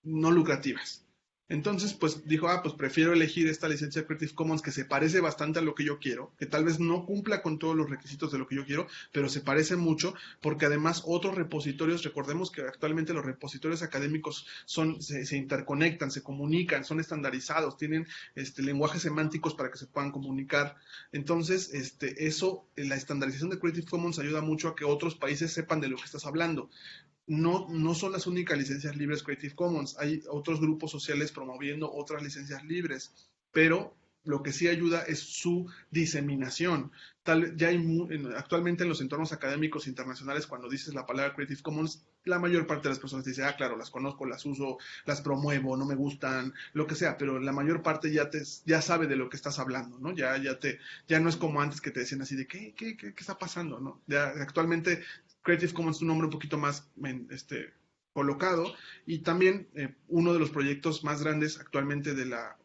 no lucrativas. Entonces, pues dijo, pues prefiero elegir esta licencia Creative Commons que se parece bastante a lo que yo quiero, que tal vez no cumpla con todos los requisitos de lo que yo quiero, pero se parece mucho, porque además otros repositorios, recordemos que actualmente los repositorios académicos se interconectan, se comunican, son estandarizados, tienen lenguajes semánticos para que se puedan comunicar. Entonces, la estandarización de Creative Commons ayuda mucho a que otros países sepan de lo que estás hablando. No son las únicas licencias libres Creative Commons, hay otros grupos sociales promoviendo otras licencias libres, pero lo que sí ayuda es su diseminación. Ya hay actualmente en los entornos académicos internacionales, cuando dices la palabra Creative Commons, la mayor parte de las personas dicen, ah, claro, las conozco, las uso, las promuevo, no me gustan, lo que sea, pero la mayor parte ya sabe de lo que estás hablando, ¿no? Ya no es como antes que te decían así de, ¿qué está pasando, no? Ya actualmente Creative Commons es un nombre un poquito más, colocado, y también uno de los proyectos más grandes actualmente de la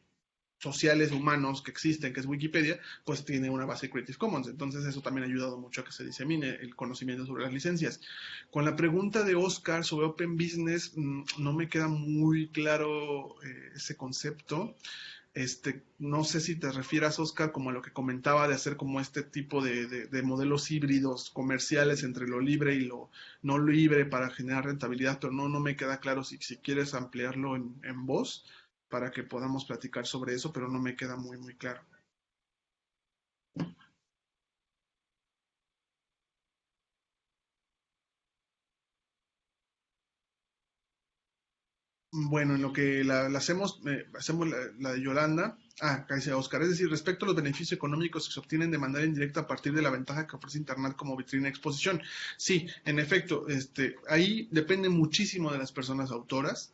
sociales humanos que existen, que es Wikipedia, pues tiene una base Creative Commons. Entonces eso también ha ayudado mucho a que se disemine el conocimiento sobre las licencias. Con la pregunta de Oscar sobre Open Business, no me queda muy claro ese concepto. No sé si te refieras, Oscar, como a lo que comentaba de hacer como este tipo de modelos híbridos comerciales entre lo libre y lo no libre para generar rentabilidad, pero no me queda claro si quieres ampliarlo en voz para que podamos platicar sobre eso, pero no me queda muy, muy claro. Bueno, en lo que la hacemos la de Yolanda. Acá dice Oscar, es decir, respecto a los beneficios económicos que se obtienen de manera indirecta a partir de la ventaja que ofrece Internet como vitrina de exposición. Sí, en efecto, ahí depende muchísimo de las personas autoras.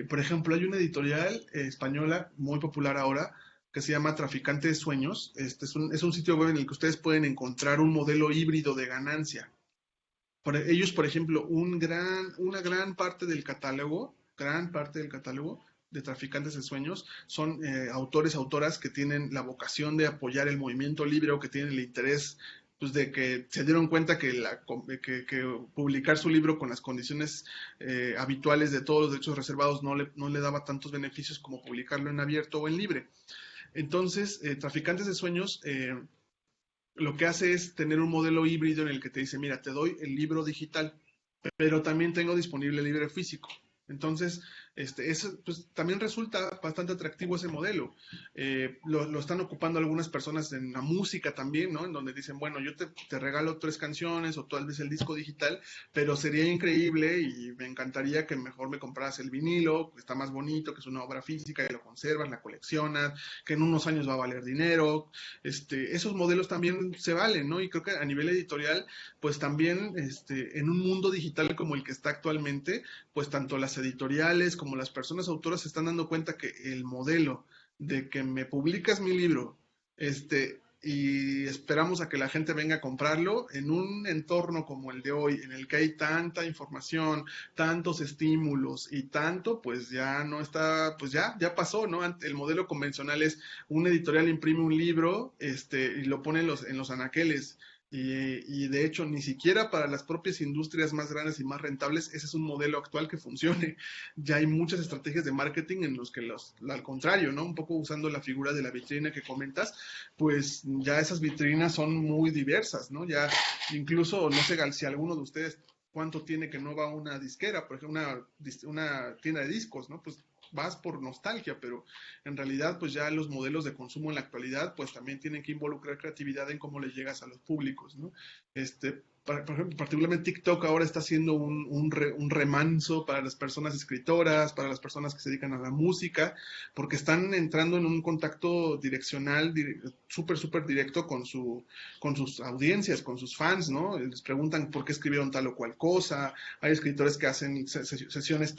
Por ejemplo, hay una editorial española muy popular ahora que se llama Traficante de Sueños. Es un sitio web en el que ustedes pueden encontrar un modelo híbrido de ganancia. Ellos, por ejemplo, una gran parte del catálogo de Traficantes de Sueños son autoras que tienen la vocación de apoyar el movimiento libre o que tienen el interés, pues, de que se dieron cuenta que publicar su libro con las condiciones habituales de todos los derechos reservados no le daba tantos beneficios como publicarlo en abierto o en libre. Entonces, Traficantes de Sueños lo que hace es tener un modelo híbrido en el que te dice, mira, te doy el libro digital, pero también tengo disponible el libro físico. Entonces, pues, también resulta bastante atractivo ese modelo. Lo están ocupando algunas personas en la música también, ¿no? En donde dicen, bueno, yo te regalo 3 canciones o tal vez el disco digital, pero sería increíble y me encantaría que mejor me compraras el vinilo, que está más bonito, que es una obra física, que lo conservas, la coleccionas, que en unos años va a valer dinero. Esos modelos también se valen, ¿no? Y creo que a nivel editorial, pues también en un mundo digital como el que está actualmente, pues tanto las editoriales como las personas autoras se están dando cuenta que el modelo de que me publicas mi libro, y esperamos a que la gente venga a comprarlo en un entorno como el de hoy, en el que hay tanta información, tantos estímulos y tanto, pues ya no está, pues ya pasó, ¿no? El modelo convencional es un editorial imprime un libro, y lo pone en los anaqueles. Y de hecho, ni siquiera para las propias industrias más grandes y más rentables, ese es un modelo actual que funcione. Ya hay muchas estrategias de marketing en los que al contrario, ¿no? Un poco usando la figura de la vitrina que comentas, pues ya esas vitrinas son muy diversas, ¿no? Ya incluso, no sé si alguno de ustedes cuánto tiene que no va a una disquera, por ejemplo, una tienda de discos, ¿no? Pues vas por nostalgia, pero en realidad pues ya los modelos de consumo en la actualidad pues también tienen que involucrar creatividad en cómo le llegas a los públicos, ¿no? Por ejemplo, particularmente TikTok ahora está haciendo un remanso para las personas escritoras, para las personas que se dedican a la música, porque están entrando en un contacto direccional súper directo con sus audiencias, con sus fans, ¿no? Les preguntan por qué escribieron tal o cual cosa. Hay escritores que hacen sesiones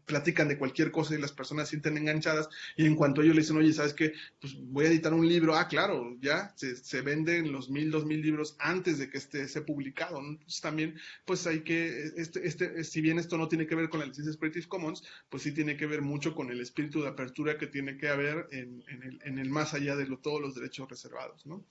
platican de cualquier cosa y las personas se sienten enganchadas, y en cuanto ellos le dicen, oye, ¿sabes qué? Pues voy a editar un libro, claro, ya se venden los 1,000, 2,000 libros antes de que esté publicado, ¿no? Entonces también, pues hay que, si bien esto no tiene que ver con las licencias Creative Commons, pues sí tiene que ver mucho con el espíritu de apertura que tiene que haber en el más allá de todos los derechos reservados, ¿no?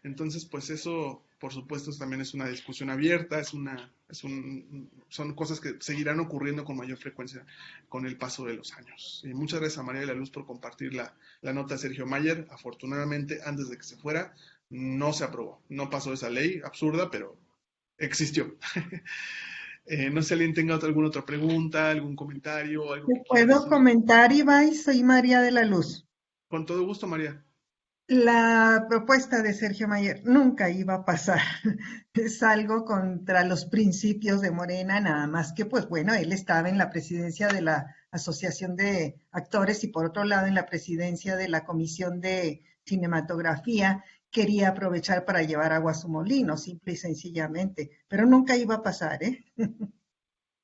Entonces, pues eso, por supuesto, también es una discusión abierta, son cosas que seguirán ocurriendo con mayor frecuencia con el paso de los años. Y muchas gracias a María de la Luz por compartir la nota de Sergio Mayer. Afortunadamente, antes de que se fuera, no se aprobó. No pasó esa ley absurda, pero existió. No sé si alguien tenga alguna otra pregunta, algún comentario, algo que quiera ¿Puedo decir. comentar, Ibai? Soy María de la Luz. Con todo gusto, María. La propuesta de Sergio Mayer nunca iba a pasar. Es algo contra los principios de Morena, nada más que, pues bueno, él estaba en la presidencia de la Asociación de Actores y por otro lado en la presidencia de la Comisión de Cinematografía. Quería aprovechar para llevar agua a su molino, simple y sencillamente, pero nunca iba a pasar, ¿eh?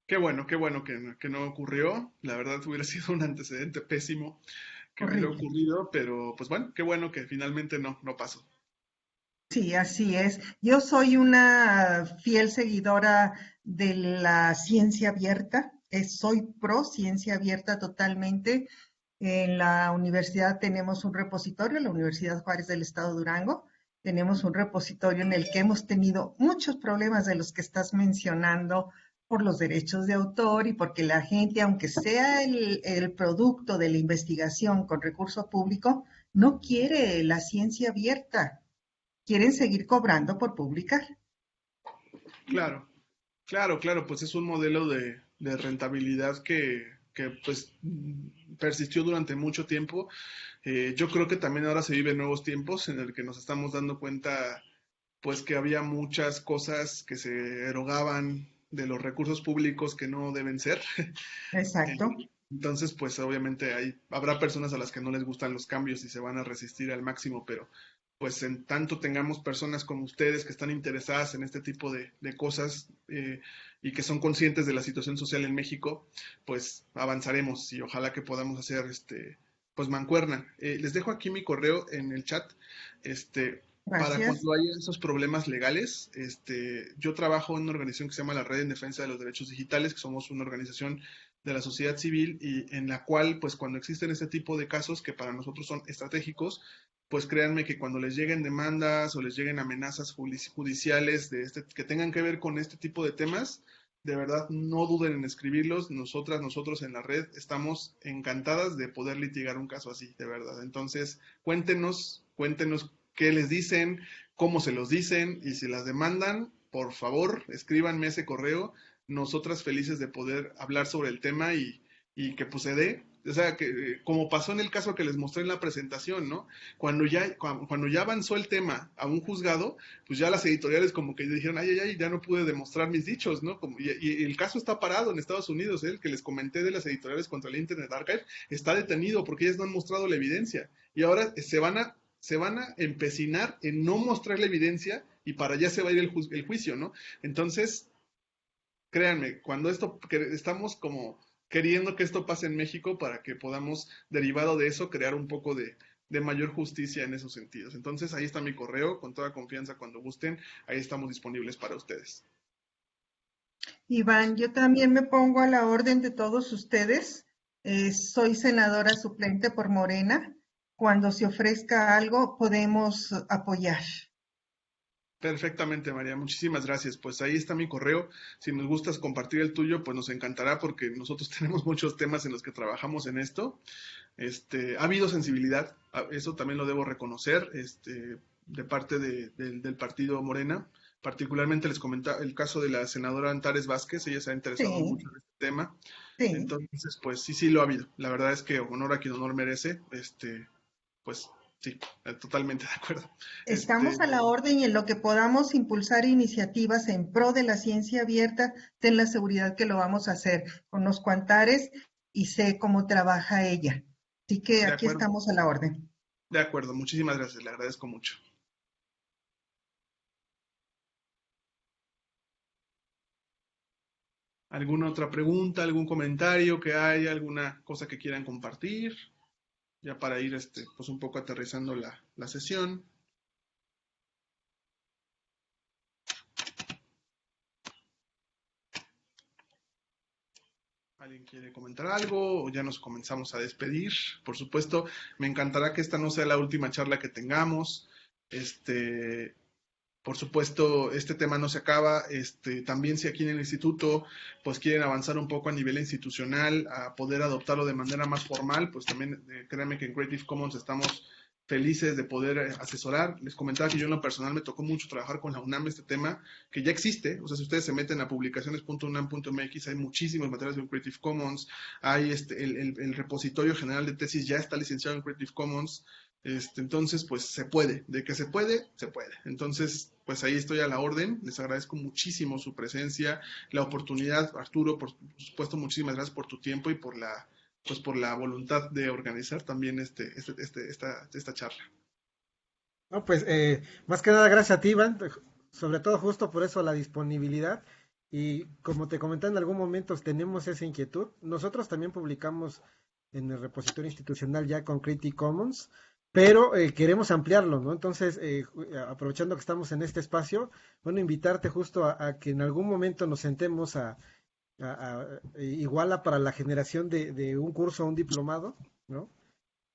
Qué bueno que no ocurrió. La verdad hubiera sido un antecedente pésimo que hubiera Horrible. ocurrido, pero pues bueno, qué bueno que finalmente no pasó. Sí, así es. Yo soy una fiel seguidora de la ciencia abierta. Soy pro ciencia abierta totalmente. En la universidad tenemos un repositorio, la Universidad Juárez del Estado de Durango. Tenemos un repositorio en el que hemos tenido muchos problemas de los que estás mencionando por los derechos de autor y porque la gente, aunque sea el producto de la investigación con recurso público, no quiere la ciencia abierta, quieren seguir cobrando por publicar. Claro, claro, pues es un modelo de rentabilidad que pues persistió durante mucho tiempo. Yo creo que también ahora se viven nuevos tiempos en el que nos estamos dando cuenta pues que había muchas cosas que se erogaban de los recursos públicos que no deben ser. Exacto. Entonces, pues obviamente habrá personas a las que no les gustan los cambios y se van a resistir al máximo, pero pues en tanto tengamos personas como ustedes que están interesadas en este tipo de cosas y que son conscientes de la situación social en México, pues avanzaremos y ojalá que podamos hacer pues mancuerna. Les dejo aquí mi correo en el chat. Este, para Gracias. cuando haya esos problemas legales, yo trabajo en una organización que se llama la Red en Defensa de los Derechos Digitales, que somos una organización de la sociedad civil y en la cual, pues cuando existen este tipo de casos que para nosotros son estratégicos, pues créanme que cuando les lleguen demandas o les lleguen amenazas judiciales que tengan que ver con este tipo de temas, de verdad no duden en escribirlos. Nosotros en la red estamos encantadas de poder litigar un caso así, de verdad. Entonces, cuéntenos qué les dicen, cómo se los dicen y si las demandan, por favor, escríbanme ese correo. Nosotras felices de poder hablar sobre el tema y que pues se dé. O sea, que como pasó en el caso que les mostré en la presentación, ¿no? Cuando ya avanzó el tema a un juzgado, pues ya las editoriales como que dijeron, ay, ya no pude demostrar mis dichos, ¿no? Y el caso está parado en Estados Unidos, ¿eh? El que les comenté de las editoriales contra el Internet Archive está detenido porque ellas no han mostrado la evidencia. Y ahora se van a empecinar en no mostrar la evidencia y para allá se va a ir el juicio, ¿no? Entonces, créanme, estamos como queriendo que esto pase en México para que podamos, derivado de eso, crear un poco de mayor justicia en esos sentidos. Entonces, ahí está mi correo, con toda confianza cuando gusten, ahí estamos disponibles para ustedes. Iván, yo también me pongo a la orden de todos ustedes. Soy senadora suplente por Morena. Cuando se ofrezca algo, podemos apoyar. Perfectamente, María. Muchísimas gracias. Pues ahí está mi correo. Si nos gustas compartir el tuyo, pues nos encantará porque nosotros tenemos muchos temas en los que trabajamos en esto. Ha habido sensibilidad, eso también lo debo reconocer, de parte del partido Morena. Particularmente les comentaba el caso de la senadora Antares Vázquez, ella se ha interesado Sí, mucho en este tema. sí. Entonces, pues sí lo ha habido. La verdad es que honor a quien honor merece, pues sí, totalmente de acuerdo. Este, Estamos a la orden y en lo que podamos impulsar iniciativas en pro de la ciencia abierta, ten la seguridad que lo vamos a hacer. Conozco a Antares y sé cómo trabaja ella. Así que de aquí acuerdo, estamos a la orden. de acuerdo. Muchísimas gracias, le agradezco mucho. ¿Alguna otra pregunta, algún comentario que haya, alguna cosa que quieran compartir? Ya para ir pues un poco aterrizando la sesión. ¿Alguien quiere comentar algo o ya nos comenzamos a despedir? Por supuesto, me encantará que esta no sea la última charla que tengamos. Por supuesto, este tema no se acaba. También si aquí en el instituto pues quieren avanzar un poco a nivel institucional, a poder adoptarlo de manera más formal, pues también créanme que en Creative Commons estamos felices de poder asesorar. Les comentaba que yo en lo personal me tocó mucho trabajar con la UNAM este tema, que ya existe. O sea, si ustedes se meten a publicaciones.unam.mx, hay muchísimos materiales en Creative Commons. Hay el repositorio general de tesis ya está licenciado en Creative Commons. Entonces, pues se puede, de que se puede, se puede. Entonces, pues ahí estoy a la orden. Les agradezco muchísimo su presencia, la oportunidad, Arturo, por supuesto, muchísimas gracias por tu tiempo y por la voluntad de organizar también esta charla. No, pues más que nada gracias a ti, Iván, sobre todo justo por eso la disponibilidad y como te comenté en algún momento tenemos esa inquietud. Nosotros también publicamos en el repositorio institucional ya con Creative Commons, pero queremos ampliarlo, ¿no? Entonces, aprovechando que estamos en este espacio, bueno, invitarte justo a que en algún momento nos sentemos igual para la generación de un curso o un diplomado, ¿no?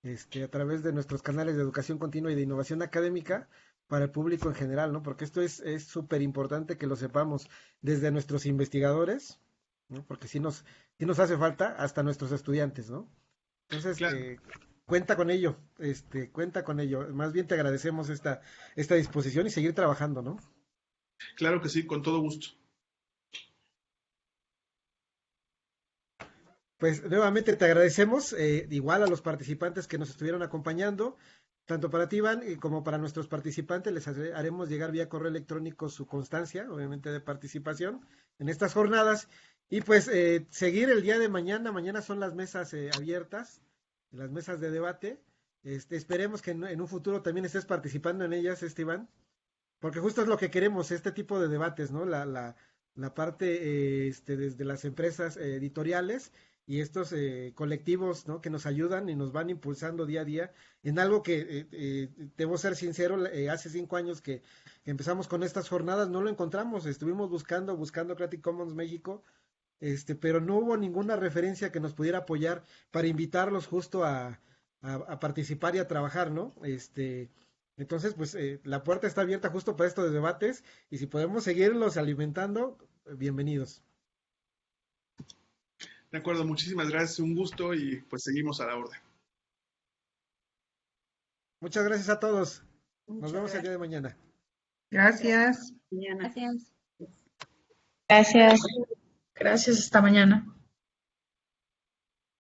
A través de nuestros canales de educación continua y de innovación académica para el público en general, ¿no? Porque esto es súper importante que lo sepamos desde nuestros investigadores, ¿no? Porque sí nos hace falta hasta nuestros estudiantes, ¿no? Entonces, Claro, cuenta con ello, cuenta con ello. Más bien te agradecemos esta disposición y seguir trabajando, ¿no? claro que sí, con todo gusto. Pues nuevamente te agradecemos, igual a los participantes que nos estuvieron acompañando, tanto para ti, Iván, como para nuestros participantes, les haremos llegar vía correo electrónico su constancia, obviamente, de participación en estas jornadas. Y pues seguir el día de mañana, mañana son las mesas abiertas, las mesas de debate. Esperemos que en un futuro también estés participando en ellas, Iván, porque justo es lo que queremos, este tipo de debates, ¿no? La parte desde las empresas editoriales y estos colectivos, ¿no? Que nos ayudan y nos van impulsando día a día en algo que, debo ser sincero, hace 5 años que empezamos con estas jornadas, no lo encontramos, estuvimos buscando Creative Commons México, pero no hubo ninguna referencia que nos pudiera apoyar para invitarlos justo a participar y a trabajar, ¿no? Entonces, pues la puerta está abierta justo para estos debates y si podemos seguirlos alimentando, bienvenidos. De acuerdo, muchísimas gracias, un gusto y pues seguimos a la orden. Muchas gracias a todos. Nos Muchas vemos el día de gracias. mañana. Gracias. Mañana. Gracias. Gracias. Gracias, hasta mañana.